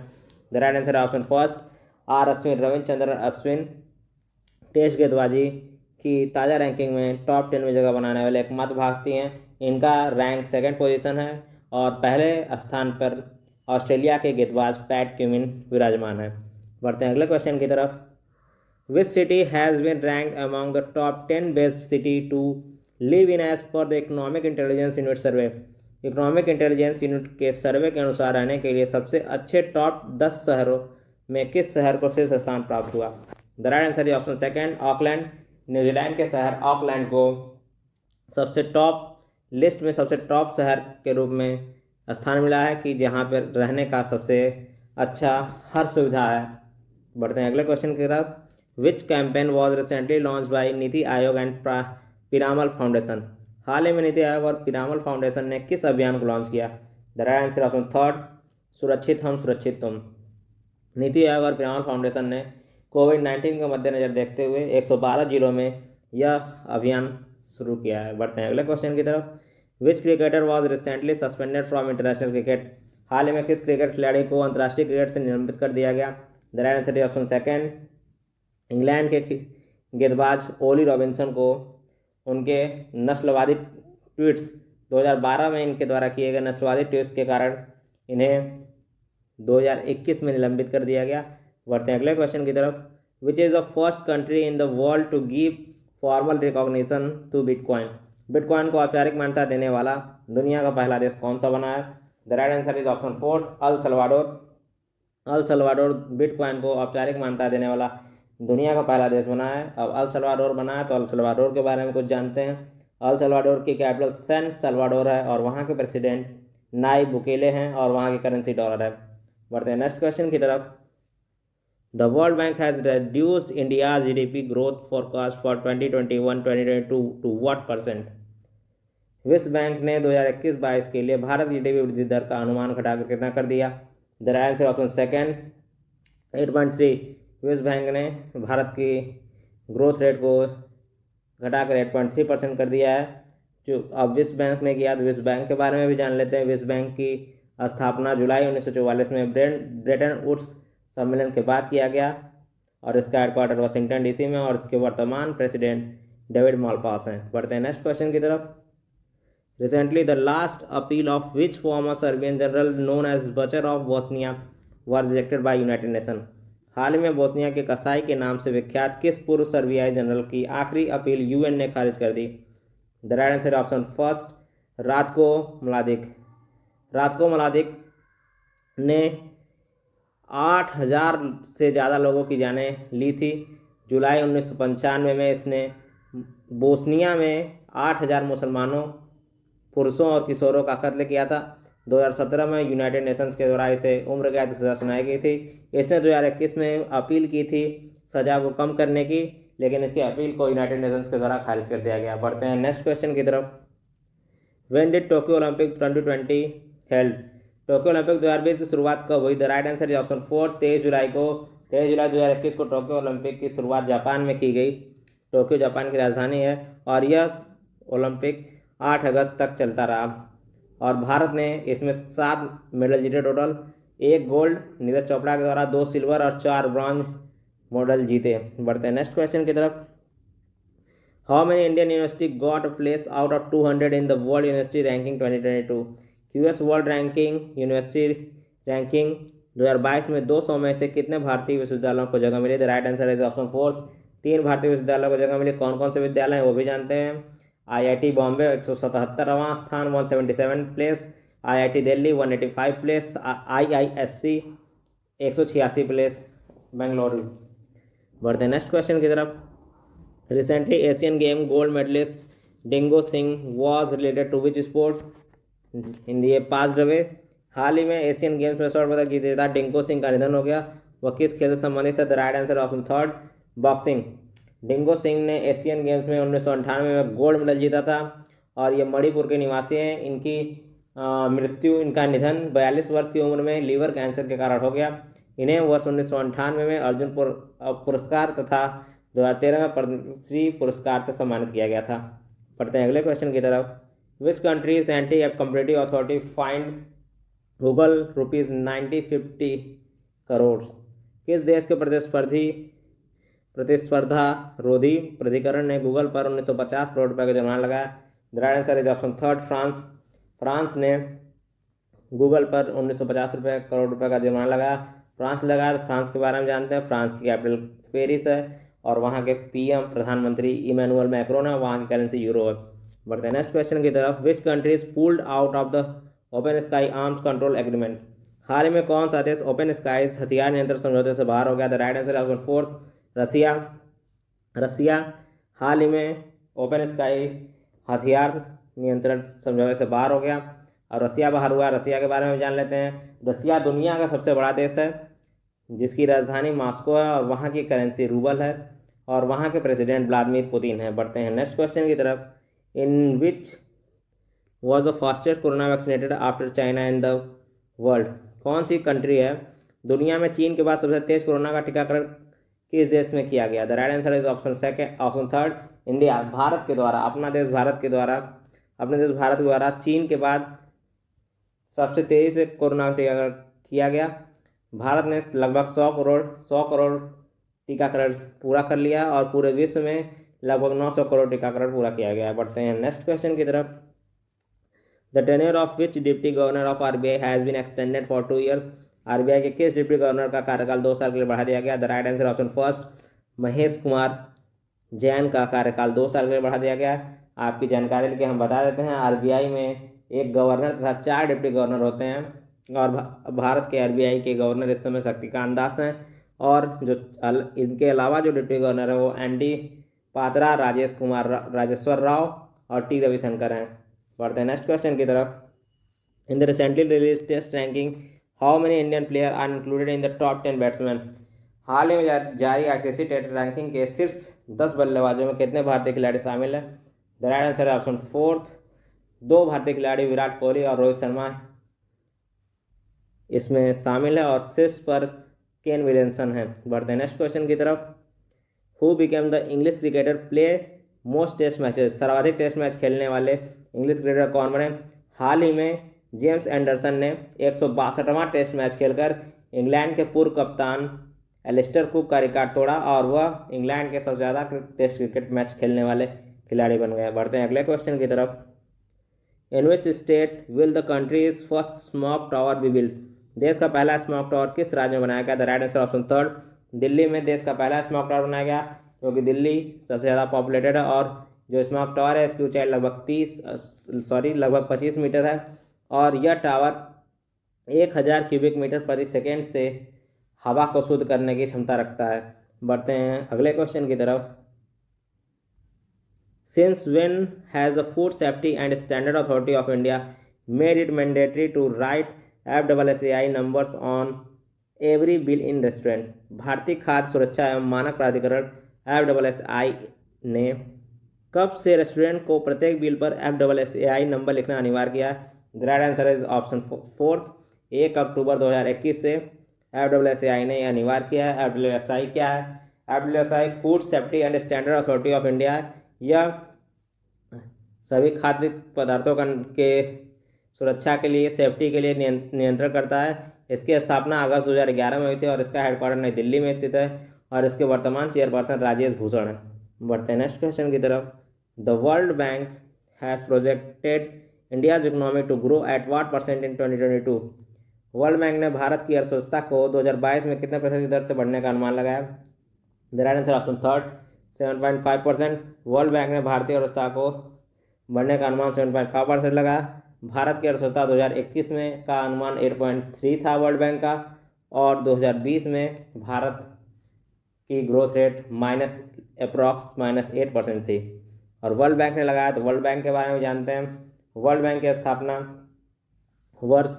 The right answer option first R Ashwin, Ravichandran Ashwin test गेंदबाजी की ताज़ा रैंकिंग में टॉप 10 में जगह बनाने वाले एकमात्र भारतीय हैं। इनका रैंक सेकंड पोजीशन है और पहले स्थान पर ऑस्ट्रेलिया के गेंदबाज पैट क्यूमिन विराजमान है। बढ़ते हैं अगले क्वेश्चन की तरफ। Which city has been ranked among the top 10 best city to live in as per the Economic Intelligence Unit Survey? Economic intelligence unit के सर्वे के अनुसार रहने के लिए सबसे अच्छे टॉप 10 शहरों में किस शहर को शीर्ष स्थान प्राप्त हुआ? द राइट आंसर है ऑप्शन सेकंड ऑकलैंड। न्यूजीलैंड के शहर ऑकलैंड को सबसे टॉप लिस्ट में सबसे टॉप शहर के रूप में स्थान मिला है कि जहाँ पर रहने का सबसे अच्छा हर सुविधा है। बढ़ते हैं अगले क्वेश्चन की तरफ। Which campaign was recently launch by NITI Aayog and Piramal foundation? हाल ही में नीति आयोग और पिरामल फाउंडेशन ने किस अभियान को लॉन्च किया? The right answer option third सुरक्षित हम सुरक्षित तुम। नीति आयोग और पिरामल फाउंडेशन ने कोविड-19 के मद्देनजर देखते हुए 112 जिलों में यह अभियान शुरू किया है। बढ़ते हैं अगले क्वेश्चन की तरफ। Which cricketer was recently suspended from international cricket? हाल ही में किस क्रिकेट खिलाड़ी को अंतर्राष्ट्रीय क्रिकेट से निलंबित कर दिया गया? The right answer option second England के गेंदबाज ओली रॉबिन्सन को उनके नस्लवादी ट्वीट्स 2012 में इनके द्वारा किए गए नस्लवादी ट्वीट्स के कारण इन्हें 2021 में निलंबित कर दिया गया। बढ़ते हैं अगले क्वेश्चन की तरफ। Which is the first country in the world to give formal recognition to bitcoin? Bitcoin को औपचारिक मान्यता देने वाला दुनिया का पहला देश कौन सा बना है? The right answer is option fourth El Salvador. El Salvador bitcoin को औपचारिक मान्यता देने वाला दुनिया का पहला देश बना है। अब अल सल्वाडोर बना है तो अल सल्वाडोर के बारे में कुछ जानते हैं। अल सल्वाडोर की कैपिटल सैन सल्वाडोर है और वहाँ के प्रेसिडेंट नाइब बुकेले हैं और वहाँ की करेंसी डॉलर है। बढ़ते हैं नेक्स्ट क्वेश्चन की तरफ। The World Bank has reduced India's GDP growth forecast for 2021-2022 to what %? विश्व बैंक ने 2021-22 के लिए भारत की GDP वृद्धि दर का अनुमान घटाकर कितना कर दिया? The right answer option second 8.3। विश्व बैंक ने भारत की ग्रोथ रेट को घटाकर 8.3% कर दिया है। जो अब विश्व बैंक ने किया तो विश्व बैंक के बारे में भी जान लेते हैं। विश्व बैंक की स्थापना जुलाई 1944 में ब्रेटन वुड्स सम्मेलन के बाद किया गया और इसका हेडक्वार्टर वाशिंगटन DC में और इसके वर्तमान प्रेसिडेंट डेविड मालपास हैं। बढ़ते हैं नेक्स्ट क्वेश्चन की तरफ। Recently the last appeal of which former Serbian general known as butcher of Bosnia was rejected by united nation? हाल ही में बोस्निया के कसाई के नाम से विख्यात किस पूर्व सर्बियाई जनरल की आखिरी अपील UN ने खारिज कर दी? The right answer option first Ratko Mladic. रातको मलादिक ने 8,000 से ज़्यादा लोगों की जानें ली थी। जुलाई 1995 में इसने बोस्निया में 8,000 मुसलमानों पुरुषों और किशोरों का कत्ल किया था। 2017 में यूनाइटेड नेशंस के द्वारा इसे उम्र कैद की सज़ा सुनाई गई थी। इसने 2021 में अपील की थी सज़ा को कम करने की, लेकिन इसकी अपील को यूनाइटेड नेशंस के द्वारा खारिज कर दिया गया। बढ़ते हैं नेक्स्ट क्वेश्चन की तरफ। When did Tokyo Olympic 2020 held? Tokyo Olympic 2020 की शुरुआत कब हुई? The right answer is option 4 23 जुलाई 2021 को टोक्यो ओलंपिक की शुरुआत जापान में की गई। टोक्यो जापान की राजधानी है और यह ओलंपिक 8 अगस्त तक चलता रहा और भारत ने इसमें 7 मेडल जीते टोटल। 1 गोल्ड नीरज चोपड़ा के द्वारा, 2 सिल्वर और 4 ब्रॉन्ज मेडल जीते। बढ़ते हैं नेक्स्ट क्वेश्चन की तरफ। How many Indian university got a place out of 200 in the world university ranking 2022? QS world ranking university ranking 2022 में 200 में से कितने भारतीय विश्वविद्यालयों को जगह मिली? The right answer is option 4 3 भारतीय विश्वविद्यालयों को जगह मिली। कौन कौन से विद्यालय हैं वो भी जानते हैं। IIT बॉम्बे 177वां स्थान 177 place, IIT Delhi 185 place, IISc 186 place Bengaluru. बढ़ते हैं नेक्स्ट क्वेश्चन की तरफ। Recently Asian game gold medallist Dingko Singh was related to which sport? इन ये पास्ट अवे। हाल ही में एशियन गेम्स में स्वर्ण पदक विजेता डिंगो सिंह का निधन हो गया वह किस खेल से संबंधित है? The right answer option third boxing. Dingo Singh ने एशियन गेम्स में 1998 में गोल्ड मेडल जीता था और ये मणिपुर के निवासी हैं। इनकी इनका निधन 42 वर्ष की उम्र में लीवर कैंसर के कारण हो गया। इन्हें वर्ष 1998 में अर्जुन पुरस्कार तथा 2013 में पद्मश्री पुरस्कार से सम्मानित किया गया था। पढ़ते हैं अगले क्वेश्चन की तरफ। Which countries anti competitive authority find Google ₹90-50 crore? किस देश के प्रतिस्पर्धा रोधी प्राधिकरण ने गूगल पर 1950 करोड़ रुपए का जुर्माना लगाया? The right answer is option third France. France ने गूगल पर 1950 करोड़ रुपए का जुर्माना लगाया। फ्रांस लगाया तो फ्रांस के बारे में जानते हैं। फ्रांस की कैपिटल पेरिस है और वहाँ के पीएम प्रधानमंत्री इमैनुअल मैक्रोन है। वहाँ की करेंसी यूरो है। बढ़ते हैं नेक्स्ट क्वेश्चन की तरफ। Which countries pulled out of the open sky arms control agreement? हाल ही में कौन सा देश ओपन स्काईज हथियार नियंत्रण समझौते से बाहर हो गया? The right answer option fourth Russia हाल ही में ओपन स्काई हथियार नियंत्रण समझौते से बाहर हो गया और रसिया बाहर हुआ। रसिया के बारे में जान लेते हैं। रसिया दुनिया का सबसे बड़ा देश है जिसकी राजधानी मॉस्को है और वहाँ की करेंसी रूबल है और वहाँ के प्रेसिडेंट व्लादिमीर पुतिन है। बढ़ते हैं नेक्स्ट क्वेश्चन की तरफ। In which was the fastest corona vaccinated after China in the world? कौन सी कंट्री है दुनिया में चीन के बाद सबसे तेज कोरोना का टीकाकरण किस देश में किया गया? The right answer is option third India. Bharat के द्वारा अपने देश भारत के द्वारा चीन के बाद सबसे तेजी से कोरोना का टीकाकरण किया गया। भारत ने लगभग 100 करोड़ टीकाकरण पूरा कर लिया और पूरे विश्व में लगभग 900 करोड़ टीकाकरण पूरा किया गया। बढ़ते हैं नेक्स्ट क्वेश्चन की तरफ। The tenure of which deputy governor of RBI has been extended for 2 years? RBI के किस डिप्टी गवर्नर का कार्यकाल 2 साल के लिए बढ़ा दिया गया? The right answer option first Mahesh Kumar Jain का कार्यकाल 2 साल के लिए बढ़ा दिया गया। आपकी जानकारी के लिए हम बता देते हैं आरबीआई में एक गवर्नर तथा 4 डिप्टी गवर्नर होते हैं और भारत के आरबीआई के गवर्नर इस समय शक्तिकांत दास हैं और जो इनके अलावा जो डिप्टी गवर्नर है वो एनडी पात्रा, राजेश्वर राव और टी रविशंकर हैं। बढ़ते हैं नेक्स्ट क्वेश्चन की तरफ। In the recently release test ranking how many Indian player are included in the top 10 batsman? हाल ही में जारी आईसीसी टेस्ट रैंकिंग के शीर्ष 10 बल्लेबाजों में कितने भारतीय खिलाड़ी शामिल हैं? द राइट आंसर है ऑप्शन फोर्थ 2 भारतीय खिलाड़ी विराट कोहली और रोहित शर्मा इसमें शामिल है और शीर्ष पर केन विलियमसन है। बढ़ते हैं नेक्स्ट क्वेश्चन की तरफ। Who became the English cricketer play most test matches? सर्वाधिक टेस्ट मैच खेलने वाले इंग्लिश क्रिकेटर कौन बने? हाल ही में जेम्स एंडरसन ने 162वां टेस्ट मैच खेलकर इंग्लैंड के पूर्व कप्तान एलिस्टर कुक का रिकॉर्ड तोड़ा और वह इंग्लैंड के सबसे ज़्यादा टेस्ट क्रिकेट मैच खेलने वाले खिलाड़ी बन गए। बढ़ते हैं अगले क्वेश्चन की तरफ। In which state will the countries first smoke tower be built? देश का पहला स्मोक टावर किस राज्य में बनाया गया? The right answer option third Delhi में देश का पहला स्मोक टावर बनाया गया क्योंकि दिल्ली सबसे ज़्यादा पॉपुलेटेड है और जो स्मोक टावर है इसकी ऊंचाई लगभग 25 मीटर है और यह टावर 1000 क्यूबिक मीटर प्रति सेकेंड से हवा को शुद्ध करने की क्षमता रखता है। बढ़ते हैं अगले क्वेश्चन की तरफ। Since when has the Food Safety and Standard Authority of India made it mandatory to write FSSAI numbers on every bill in restaurant? भारतीय खाद्य सुरक्षा एवं मानक प्राधिकरण FSSAI ने कब से रेस्टोरेंट को प्रत्येक बिल पर FSSAI नंबर लिखना अनिवार्य किया? The right answer is option fourth 1 अक्टूबर 2021 से FSSAI ने यह अनिवार्य किया है। FSSAI क्या है? FSSAI food safety and standard authority of India है। यह सभी खाद्य पदार्थों के सुरक्षा के लिए सेफ्टी के लिए नियंत्रण करता है। इसकी स्थापना अगस्त 2011 में हुई थी और इसका हेडक्वार्टर नई दिल्ली में स्थित है और इसके वर्तमान चेयरपर्सन राजेश भूषण है। बढ़ते हैं नेक्स्ट क्वेश्चन की तरफ। The World Bank has projected India's economy to grow at what % in 2022? World Bank ने भारत की अर्थव्यवस्था को 2022 में कितने % की दर से बढ़ने का अनुमान लगाया? The right answer option third 7.5%। World Bank ने भारतीय अर्थव्यवस्था को बढ़ने का अनुमान 7.5% लगाया। भारत की अर्थव्यवस्था 2021 में का अनुमान 8.3 था वर्ल्ड बैंक का और 2020 में भारत की ग्रोथ रेट -8% थी और वर्ल्ड बैंक ने लगाया। तो वर्ल्ड बैंक के बारे में जानते हैं। वर्ल्ड बैंक की स्थापना वर्ष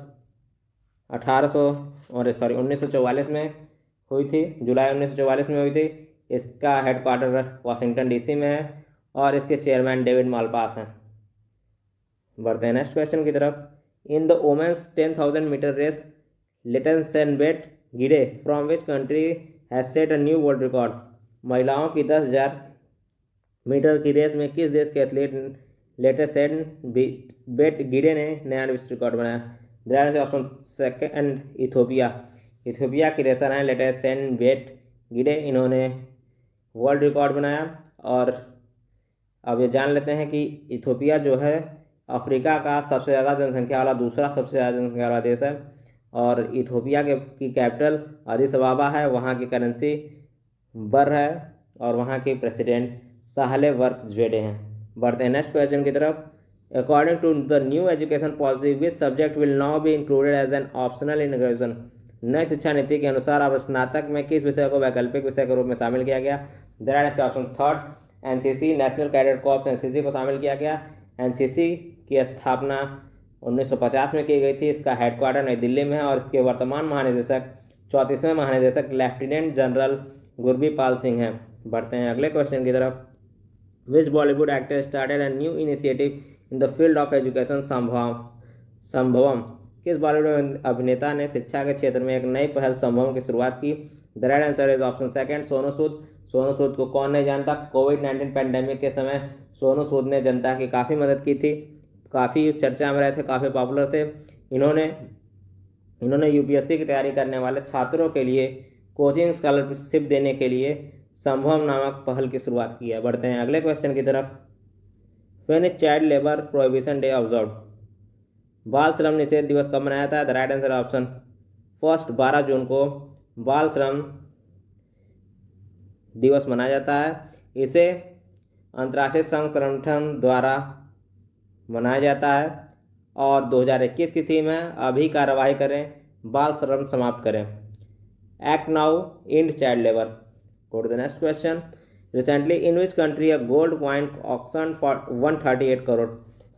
1944 में हुई थी, जुलाई 1944 में हुई थी। इसका हेडक्वार्टर वाशिंगटन डीसी में है और इसके चेयरमैन डेविड मालपास हैं। बढ़ते हैं नेक्स्ट क्वेश्चन की तरफ। In the women's 10,000 metre race Letesenbet Gidey from which country has set a new world record. महिलाओं की 10,000 मीटर की रेस में किस देश के एथलीट लेटेनसेनबेट गिडे ने नया विश्व रिकॉर्ड बनाया। ध्यान से ऑप्शन सेकंड इथोपिया। इथोपिया की रेसर हैं लेटेनसेनबेट गिडे, इन्होंने वर्ल्ड रिकॉर्ड बनाया। और अब ये जान लेते हैं कि इथोपिया जो है अफ्रीका का सबसे ज़्यादा जनसंख्या वाला दूसरा सबसे ज़्यादा जनसंख्या वाला देश है और इथोपिया की कैपिटल अदिस अबाबा है। वहाँ की करेंसी बर है और वहाँ के प्रेसिडेंट साहले वर्क ज़ेडे हैं। बढ़ते हैं नेक्स्ट क्वेश्चन की तरफ। According to the new education policy which subject will now be included as an optional in graduation. नई शिक्षा नीति के अनुसार अब स्नातक में किस विषय को वैकल्पिक विषय के रूप में शामिल किया गया। That is option third NCC, national cadet corps NCC को शामिल किया गया। एनसीसी की स्थापना 1950 में की गई थी। इसका हेडक्वार्टर नई दिल्ली में है और इसके वर्तमान महानिदेशक 34वें महानिदेशक लेफ्टिनेंट जनरल गुरबीपाल सिंह हैं। बढ़ते हैं अगले क्वेश्चन की तरफ। Which Bollywood actor started a new initiative in the field of education Sambhavam. किस बॉलीवुड अभिनेता ने शिक्षा के क्षेत्र में एक नई पहल संभवम की शुरुआत की। The right answer is option second Sonu Sood. Sonu Sood को कौन नहीं जानता। कोविड-19 पैंडेमिक के समय सोनू सूद ने जनता की काफ़ी मदद की थी, काफ़ी चर्चा में रहे थे, काफ़ी पॉपुलर थे। इन्होंने यूपीएससी की तैयारी करने वाले छात्रों के लिए कोचिंग स्कॉलरशिप देने के लिए संभव नामक पहल की शुरुआत की है। बढ़ते हैं अगले क्वेश्चन की तरफ। When is child labour prohibition day observe. बाल श्रम निषेध दिवस कब मनाया जाता है। The right answer option first 12 जून को बाल श्रम दिवस मनाया जाता है। इसे अंतर्राष्ट्रीय संघ संगठन द्वारा मनाया जाता है और 2021 की थीम है अभी कार्रवाई करें, बाल श्रम समाप्त करें। Act now and child labour. Go to the next question. Recently in which country a gold coin auction for 138 crore.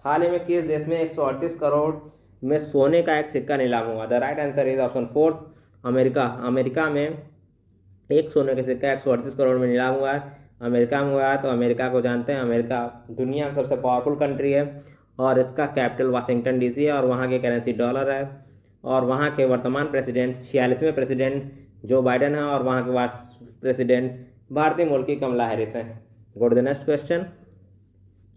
हाल ही में किस देश में 138 करोड़ में सोने का एक सिक्का नीलाम हुआ। The right answer is option fourth America. America में एक सोने का सिक्का 138 करोड़ में नीलाम हुआ है। अमेरिका में हुआ है तो अमेरिका को जानते हैं। अमेरिका दुनिया की सबसे पावरफुल कंट्री है और इसका कैपिटल वाशिंगटन डीसी है और वहाँ की करेंसी डॉलर है और वहाँ के वर्तमान प्रेसिडेंट 46वें प्रेसिडेंट जो बाइडेन है और वहाँ के वाइस प्रेसिडेंट भारतीय मूल की कमला हैरिस हैं। Go to the next question.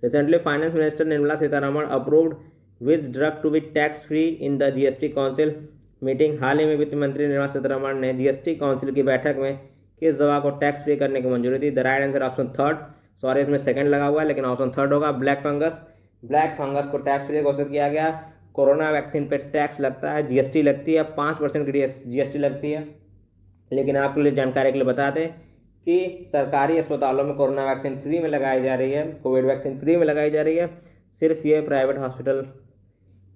Recently finance minister Nirmala Sitharaman approved which drug to be tax free in the GST council meeting. हाल ही में वित्त मंत्री निर्मला सीतारमण ने जीएसटी काउंसिल की बैठक में किस दवा को टैक्स फ्री करने की मंजूरी दी। The right answer option third, sorry इसमें सेकंड लगा हुआ है लेकिन ऑप्शन थर्ड होगा, ब्लैक फंगस। ब्लैक फंगस को टैक्स फ्री घोषित किया गया। कोरोना वैक्सीन पे टैक्स लगता है, जीएसटी लगती है, 5% की जीएसटी लगती है। लेकिन आपके लिए जानकारी के लिए बता दें कि सरकारी अस्पतालों में कोरोना वैक्सीन फ्री में लगाई जा रही है, कोविड वैक्सीन फ्री में लगाई जा रही है। सिर्फ ये प्राइवेट हॉस्पिटल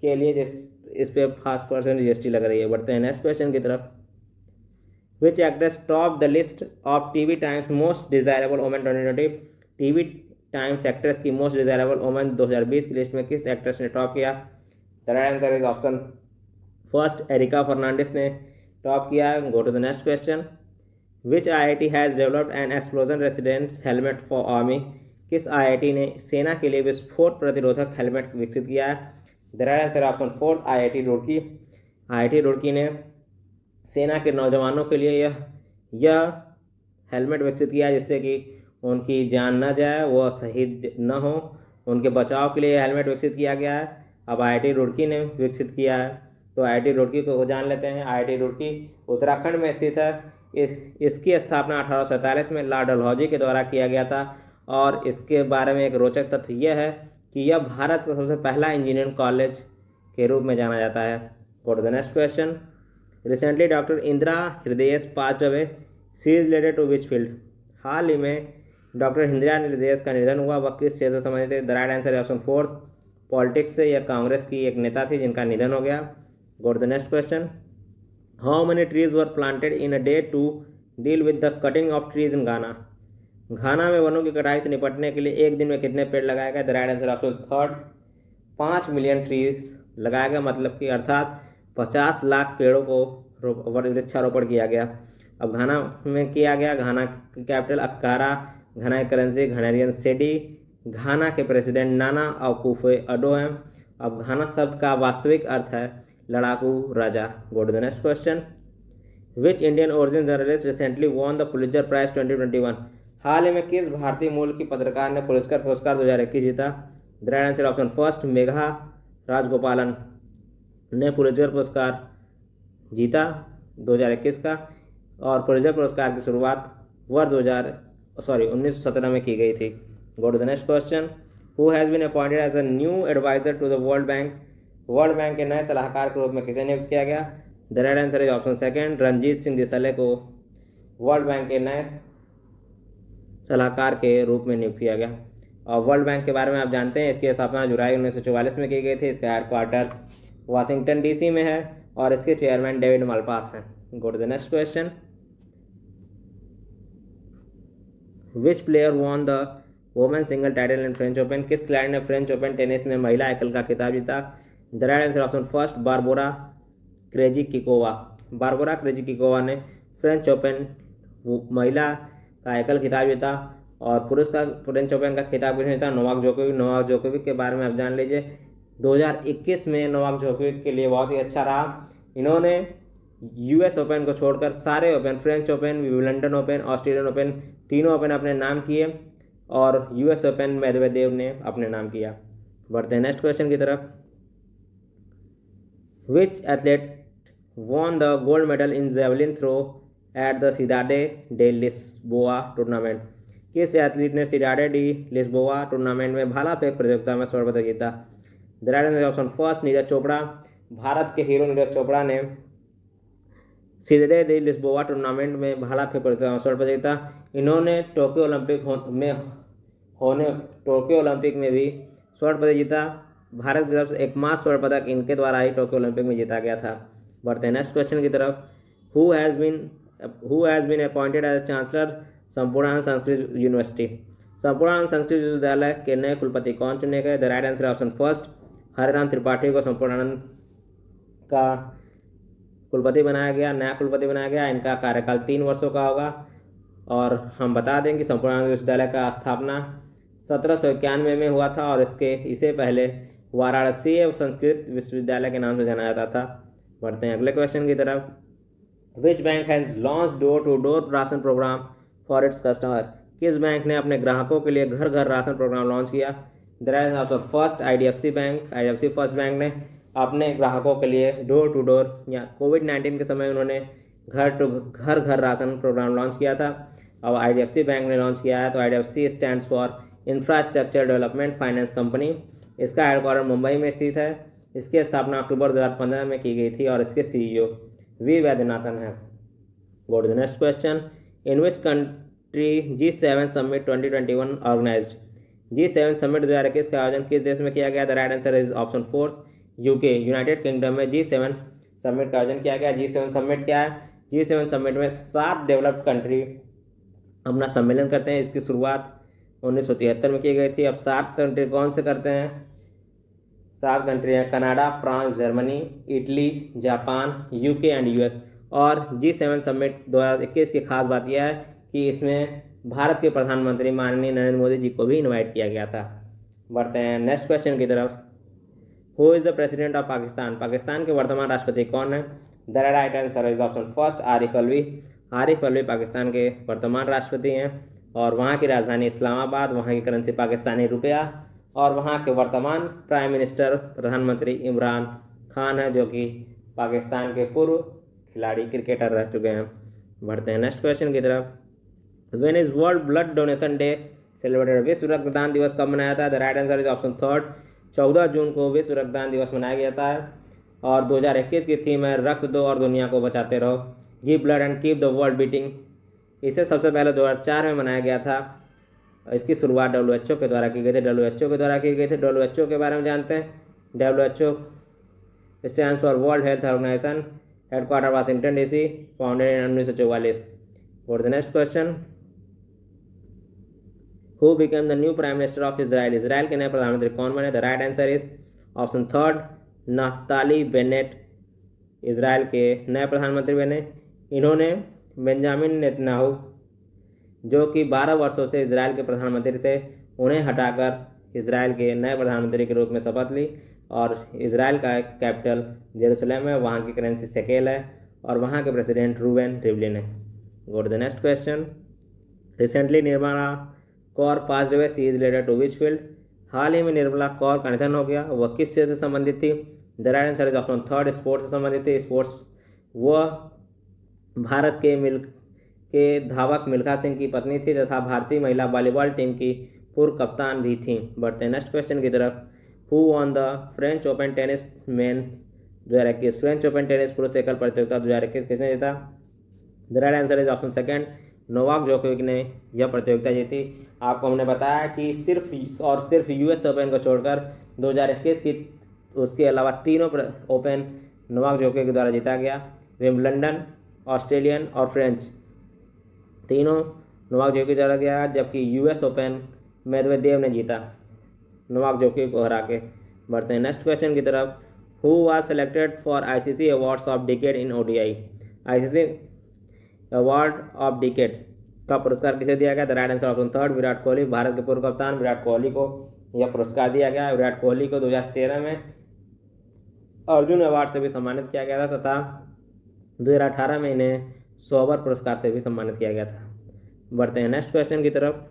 के लिए इस पे 5% जीएसटी लग रही है। बढ़ते हैं नेक्स्ट क्वेश्चन की तरफ। Which actress top the list of TV Times most desirable women 2020। TV Times actress की मोस्ट डिजायरेबल वुमेन 2020 की लिस्ट में किस एक्ट्रेस ने टॉप किया। The right answer is option first Erica Fernandes ने टॉप किया है। Go to the next question. Which IIT has developed an explosion resistance helmet for army. किस IIT ने सेना के लिए विस्फोट प्रतिरोधक हेलमेट विकसित किया है। The right answer option fourth IIT Roorkee. IIT Roorkee ने सेना के नौजवानों के लिए यह हेलमेट विकसित किया है जिससे कि उनकी जान न जाए, वह शहीद न हो, उनके बचाव के लिए यह हेलमेट विकसित किया गया है। अब IIT रुड़की ने विकसित किया है तो IIT रुड़की को जान लेते हैं। IIT रुड़की उत्तराखंड में स्थित है। इसकी स्थापना 1847 में लॉर्ड डलहौजी के द्वारा किया गया था और इसके बारे में एक रोचक तथ्य यह है कि यह भारत का सबसे पहला इंजीनियरिंग कॉलेज के रूप में जाना जाता है। Go to the next question. Recently doctor Indira Hridayesh passed away, she is related to which field. हाल ही में डॉक्टर इंदिरा हृदयेश का निधन हुआ, वह किस क्षेत्र से संबंधित है। The right answer option fourth politics से। यह कांग्रेस की एक नेता थी जिनका निधन हो गया। Go to the next question. How many trees were planted in a day to deal with the cutting of trees in Ghana. Ghana में वनों की कटाई से निपटने के लिए एक दिन में कितने पेड़ लगाए गए। The right answer option third 5 million trees लगाया गया, मतलब कि अर्थात 50 लाख पेड़ों को वृक्षारोपण किया गया। अब घाना में किया गया, घाना की कैपिटल अक्कारा, घाना की करेंसी घानेरियन सेडी, घाना के प्रेसिडेंट नाना अकुफो अडो हैं। अब घाना शब्द का वास्तविक अर्थ है लड़ाकू राजा। Go to the next question. Which Indian origin journalist recently won the Pulitzer prize 2021? हाल ही में किस भारतीय मूल की पत्रकार ने पुलित्जर पुरस्कार 2021 जीता? The right answer option first, Megha Rajagopalan ने पुलित्जर पुरस्कार जीता 2021 का। और पुलित्जर पुरस्कार की शुरुआत वर्ष 1917 में की गई थी। Go to the next question. Who has been appointed as a new adviser to the World Bank? World Bank के नए सलाहकार के रूप में किसे नियुक्त किया गया? The right answer is option second, Ranjit Singh दिसले को वर्ल्ड बैंक के नए सलाहकार के रूप में नियुक्त किया गया। और वर्ल्ड बैंक के बारे में आप जानते हैं, इसकी स्थापना जुलाई 1944 में की गई थी। इसका हेडक्वार्टर वाशिंगटन डीसी में है और इसके चेयरमैन डेविड मालपास हैं। Go to the next question. Which player won the women single title in French Open? किस खिलाड़ी ने फ्रेंच ओपन टेनिस में महिला एकल का खिताब जीता? The right answer option first, Barbora Krejcikova. Barbora Krejcikova ने फ्रेंच ओपन महिला का एकल खिताब जीता। और पुरुष का फ्रेंच ओपन का खिताब किसने जीता? Novak Djokovic. नोवाक जोकोविक के बारे में आप जान लीजिए, 2021 में नोवाक जोकोविक के लिए बहुत ही अच्छा रहा। इन्होंने यूएस ओपन को छोड़कर सारे open, French open, Wimbledon open, Australian open, तीनों ओपन अपने नाम किए और यूएस ओपन मेदवेदेव ने अपने नाम किया। बढ़ते हैं नेक्स्ट क्वेश्चन की तरफ। Which athlete won the gold medal in javelin throw at the Cidade de Lisboa tournament? किस एथलीट ने सिडाडे डी लिस्बोआ टूर्नामेंट में भाला फेंक प्रतियोगिता में स्वर्ण पदक जीता? The right answer option first, Neeraj Chopra. Bharat के हीरो नीरज चोपड़ा ने सिडाडे डी लिस्बोआ टूर्नामेंट में भाला फेंक प्रतियोगिता में स्वर्ण पदक जीता। इन्होंने टोक्यो ओलंपिक में भी स्वर्ण पदक जीता। भारत की तरफ से एकमात्र स्वर्ण पदक इनके द्वारा ही टोक्यो ओलंपिक में जीता गया था। बढ़ते हैं नेक्स्ट क्वेश्चन की तरफ। Who has been appointed as chancellor Sampurnanand Sanskrit university? Sampurnanand Sanskrit विश्वविद्यालय के नए कुलपति कौन चुने गए? The right answer option first, Hariram Tripathi को संपूर्णानंद का कुलपति बनाया गया, नया कुलपति बनाया गया। इनका कार्यकाल 3 वर्षों का होगा। और हम बता दें कि संपूर्णानंद विश्वविद्यालय का स्थापना 1791 में हुआ था और इसे पहले वाराणसी संस्कृत विश्वविद्यालय के नाम से जाना जाता था। बढ़ते हैं अगले क्वेश्चन की तरफ। Which bank has launch door to door ration programme for its customer? किस बैंक ने अपने ग्राहकों के लिए घर घर राशन प्रोग्राम लॉन्च किया? The right answer first, IDFC bank. IDFC first bank ने अपने ग्राहकों के लिए डोर टू डोर या कोविड-19 के समय उन्होंने घर घर राशन प्रोग्राम लॉन्च किया था। अब आईडीएफसी बैंक ने लॉन्च किया है। तो IDFC stands for infrastructure development finance company. इसका हेडक्वार्टर मुंबई में स्थित है। इसकी स्थापना अक्टूबर 2015 में की गई थी और इसके सीईओ वी वैद्यनाथन हैं। Go to the next question. In which country G7 summit 2021 organised? G7 summit 2021 का आयोजन किस देश में किया गया? The right answer is option fourth, UK, United Kingdom में G7 समिट का आयोजन किया गया। G7 समिट क्या है? G7 समिट में 7 डेवलप्ड कंट्री अपना सम्मेलन करते हैं। इसकी शुरुआत 1973 में की गई थी। अब 7 कंट्री कौन से करते हैं? 7 कंट्री हैं, Canada, France, Germany, Italy, Japan, UK and US. और G7 समिट 2021 की खास बात यह है कि इसमें भारत के प्रधानमंत्री माननीय नरेंद्र मोदी जी को भी इनवाइट किया गया था। बढ़ते हैं नेक्स्ट क्वेश्चन की तरफ। Who is the president of Pakistan? Pakistan के वर्तमान राष्ट्रपति कौन है? The right answer is option first, Arif Alvi. Arif Alvi Pakistan के वर्तमान राष्ट्रपति हैं और वहाँ की राजधानी इस्लामाबाद, वहाँ की करेंसी पाकिस्तानी रुपया और वहाँ के वर्तमान प्राइम मिनिस्टर प्रधानमंत्री इमरान खान है, जो कि पाकिस्तान के पूर्व खिलाड़ी क्रिकेटर रह चुके हैं। बढ़ते हैं नेक्स्ट क्वेश्चन की तरफ। When is world blood donation day celebrated? विश्व रक्तदान दिवस कब मनाया जाता है? The right answer is option third, 14 जून को विश्व रक्तदान दिवस मनाया जाता है। और 2021 की थीम है रक्त दो और दुनिया को बचाते रहो, give blood and keep the world beating. इसे सबसे पहले 2004 में मनाया गया था। इसकी शुरुआत WHO के द्वारा की गई थी। WHO के द्वारा की गई थी। WHO के बारे में जानते हैं। WHO stands for World Health Organisation, headquarter Washington DC, founded in 1944। For the next question, who became the new prime minister of Israel? Israel के नए प्रधानमंत्री कौन बने? The right answer is option third, Naftali Bennett Israel के नए प्रधानमंत्री बने। इन्होंने बेंजामिन नेतन्याहू जो कि 12 वर्षों से इजराइल के प्रधानमंत्री थे, उन्हें हटाकर इजराइल के नए प्रधानमंत्री के रूप में शपथ ली। और इजराइल का कैपिटल जेरूसलम है, वहाँ की करेंसी शेकेल है और वहाँ के प्रेसिडेंट रूबेन रिवलिन है। Go to the next question. Recently Nirmala Kaur passed away, she is related to which field? हाल ही में निर्मला कौर का निधन हो गया, वह किस क्षेत्र से संबंधित थी? The right answer is option third, sports से संबंधित थी। स्पोर्ट्स, वह भारत के धावक मिल्खा सिंह की पत्नी थी तथा भारतीय महिला वॉलीबॉल टीम की पूर्व कप्तान भी थी। बढ़ते हैं नेक्स्ट क्वेश्चन की तरफ। Who won the French open tennis main 2021? French open tennis पुरुष एकल प्रतियोगिता 2021 किसने जीता? The right answer is option second, Novak Djokovic ने यह प्रतियोगिता जीती। आपको हमने बताया कि सिर्फ और सिर्फ यूएस ओपन को छोड़कर 2021 की उसके अलावा तीनों ओपन नोवाक जोकोविक के द्वारा जीता गया। विंबलडन, ऑस्ट्रेलियन और फ्रेंच, तीनों नोवाक जोकोविक द्वारा गया, जबकि यूएस ओपन मेदवेदेव ने जीता नोवाक जोकोविक को हरा के। बढ़ते हैं नेक्स्ट क्वेश्चन की तरफ। Who was selected for ICC awards of decade in ODI? ICC award of decade का पुरस्कार किसे दिया गया? The right answer option third, Virat Kohli. Bharat के पूर्व कप्तान विराट कोहली को यह पुरस्कार दिया गया। विराट कोहली को 2013 में अर्जुन अवार्ड से भी सम्मानित किया गया था तथा 2018 में इन्हें सोबर पुरस्कार से भी सम्मानित किया गया था। बढ़ते हैं नेक्स्ट क्वेश्चन की तरफ।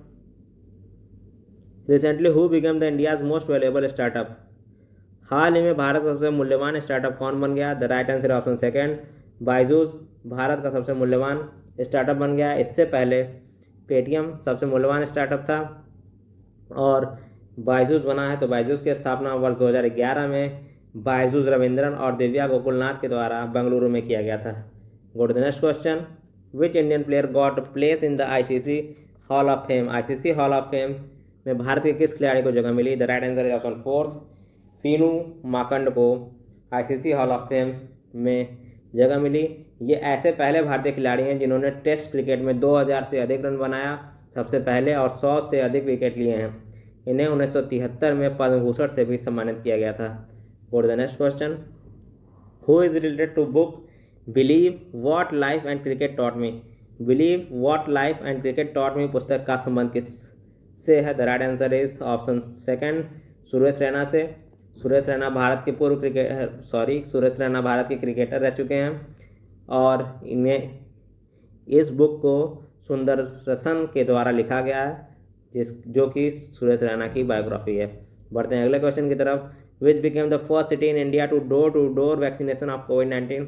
Recently who become the India's most valuable startup? हाल ही में भारत का सबसे मूल्यवान स्टार्टअप कौन बन गया? The right answer option second, Byju's भारत का सबसे मूल्यवान स्टार्टअप बन गया। इससे पहले पेटीएम सबसे मूल्यवान स्टार्टअप था और बायजूस बना है। तो बायजूस की स्थापना वर्ष 2011 में बायजूस रविंद्रन और दिव्या गोकुलनाथ के द्वारा बेंगलुरु में किया गया था। Go to the next question. Which Indian player got place in the ICC hall of fame? ICC hall of fame में भारत के किस खिलाड़ी को जगह मिली? The right answer is option fourth, Vinoo Mankad को आईसीसी हॉल ऑफ फेम में जगह मिली। ये ऐसे पहले भारतीय खिलाड़ी हैं जिन्होंने टेस्ट क्रिकेट में 2000 से अधिक रन बनाया सबसे पहले और 100 से अधिक विकेट लिए हैं। इन्हें 1973 में पद्म भूषण से भी सम्मानित किया गया था। Go to the next question. Who is related to book believe what life and cricket taught me? Believe what life and cricket taught me पुस्तक का संबंध किस से है? The right answer is option second, Suresh Raina से। सुरेश रैना भारत के सुरेश रैना भारत के क्रिकेटर रह चुके हैं और इन्हें इस बुक को सुंदरसन के द्वारा लिखा गया है जो कि सुरेश रैना की बायोग्राफी है। बढ़ते हैं अगले क्वेश्चन की तरफ। Which became the first city in India to door vaccination of कोविड-19?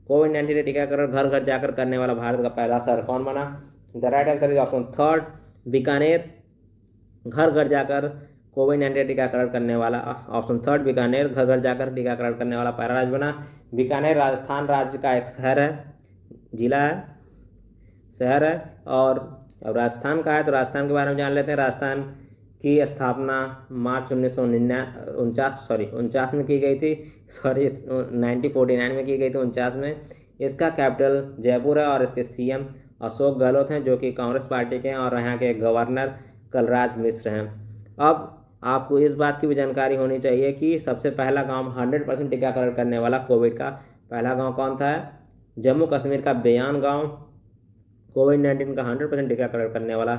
कोविड-19 के टीकाकरण घर घर जाकर करने वाला भारत का पहला शहर कौन बना? The right answer is option third, Bikaner. घर घर जाकर कोविड-19 टीकाकरण करने वाला ऑप्शन थर्ड बीकानेर घर घर जाकर टीकाकरण करने वाला पहला राज्य बना। बीकानेर राजस्थान राज्य का एक शहर है, जिला है, शहर है। और अब राजस्थान का है तो राजस्थान के बारे में जान लेते हैं। राजस्थान की स्थापना मार्च 1949 में की गई थी, 1949 में की गई थी, 49 में। इसका कैपिटल जयपुर है और इसके सीएम अशोक गहलोत हैं जो कि कांग्रेस पार्टी के हैं और यहाँ के गवर्नर कलराज मिश्र हैं। अब आपको इस बात की भी जानकारी होनी चाहिए कि सबसे पहला गांव 100% टीकाकरण करने वाला कोविड का पहला गांव कौन था? जम्मू कश्मीर का बेयान गांव कोविड-19 का 100% टीकाकरण करने वाला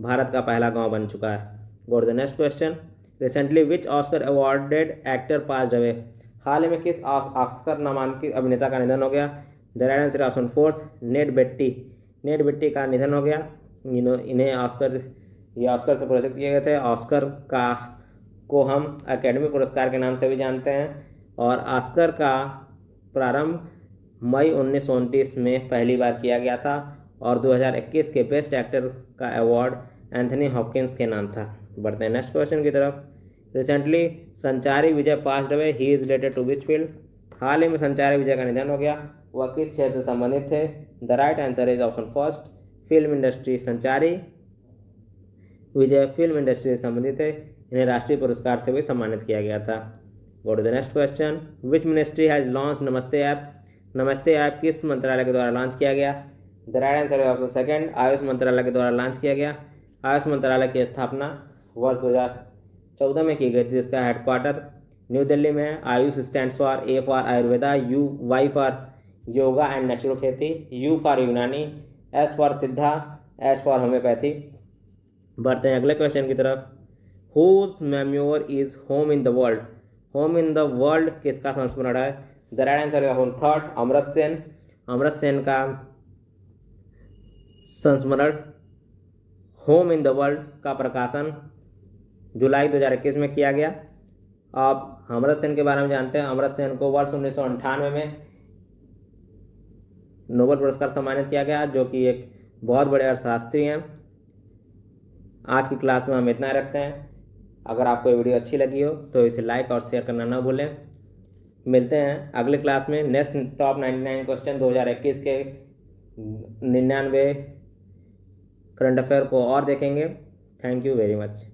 भारत का पहला गांव बन चुका है। Go to the next question. Recently which Oscar awarded actor passed away? हाल ही में किस ऑस्कर नामांकित अभिनेता का निधन हो गया? The right answer option fourth, Ned Beatty का निधन हो गया। इन्हें ऑस्कर से पुरस्कृत किए गए थे। ऑस्कर को हम एकेडमी पुरस्कार के नाम से भी जानते हैं और ऑस्कर का प्रारंभ मई 1929 में पहली बार किया गया था और 2021 के बेस्ट एक्टर का अवार्ड एंथनी हॉपकिंस के नाम था। बढ़ते हैं नेक्स्ट क्वेश्चन की तरफ। Recently Sanchari Vijay passed away, he is related to which field? हाल ही में संचारी विजय का निधन हो गया, वह किस क्षेत्र से संबंधित थे? The right answer is option first, film industry. संचारी विजय फिल्म इंडस्ट्री से संबंधित है, इन्हें राष्ट्रीय पुरस्कार से भी सम्मानित किया गया था। Go to the next question. Which ministry has launch Namaste app? Namaste app किस मंत्रालय के द्वारा लॉन्च किया गया? द राइट आंसर है ऑप्शन सेकंड, आयुष मंत्रालय के द्वारा लॉन्च किया गया। आयुष मंत्रालय की स्थापना वर्ष 2014 में की गई थी, जिसका हेडक्वार्टर न्यू दिल्ली में है। Ayush stands for A for Ayurveda, Y for yoga and naturopathy, U for Unani S for Siddha, H for homeopathy. बढ़ते हैं अगले क्वेश्चन की तरफ। Whose memoir is home in the world. Home in the world किसका संस्मरण है? द राइट आंसर है थर्ड, अमर्त्य सेन। अमर्त्य सेन का संस्मरण होम इन द वर्ल्ड का प्रकाशन जुलाई 2021 में किया गया। अब अमर्त्य सेन के बारे में जानते हैं। अमर्त्य सेन को वर्ष 1998 में नोबेल पुरस्कार सम्मानित किया गया, जो कि एक बहुत बड़े अर्थशास्त्री हैं। आज की क्लास में हम इतना रखते हैं। अगर आपको ये वीडियो अच्छी लगी हो तो इसे लाइक और शेयर करना ना भूलें। मिलते हैं अगले क्लास में। नेक्स्ट टॉप 99 क्वेश्चन 2021 के 99 करंट अफेयर को और देखेंगे। Thank you very much.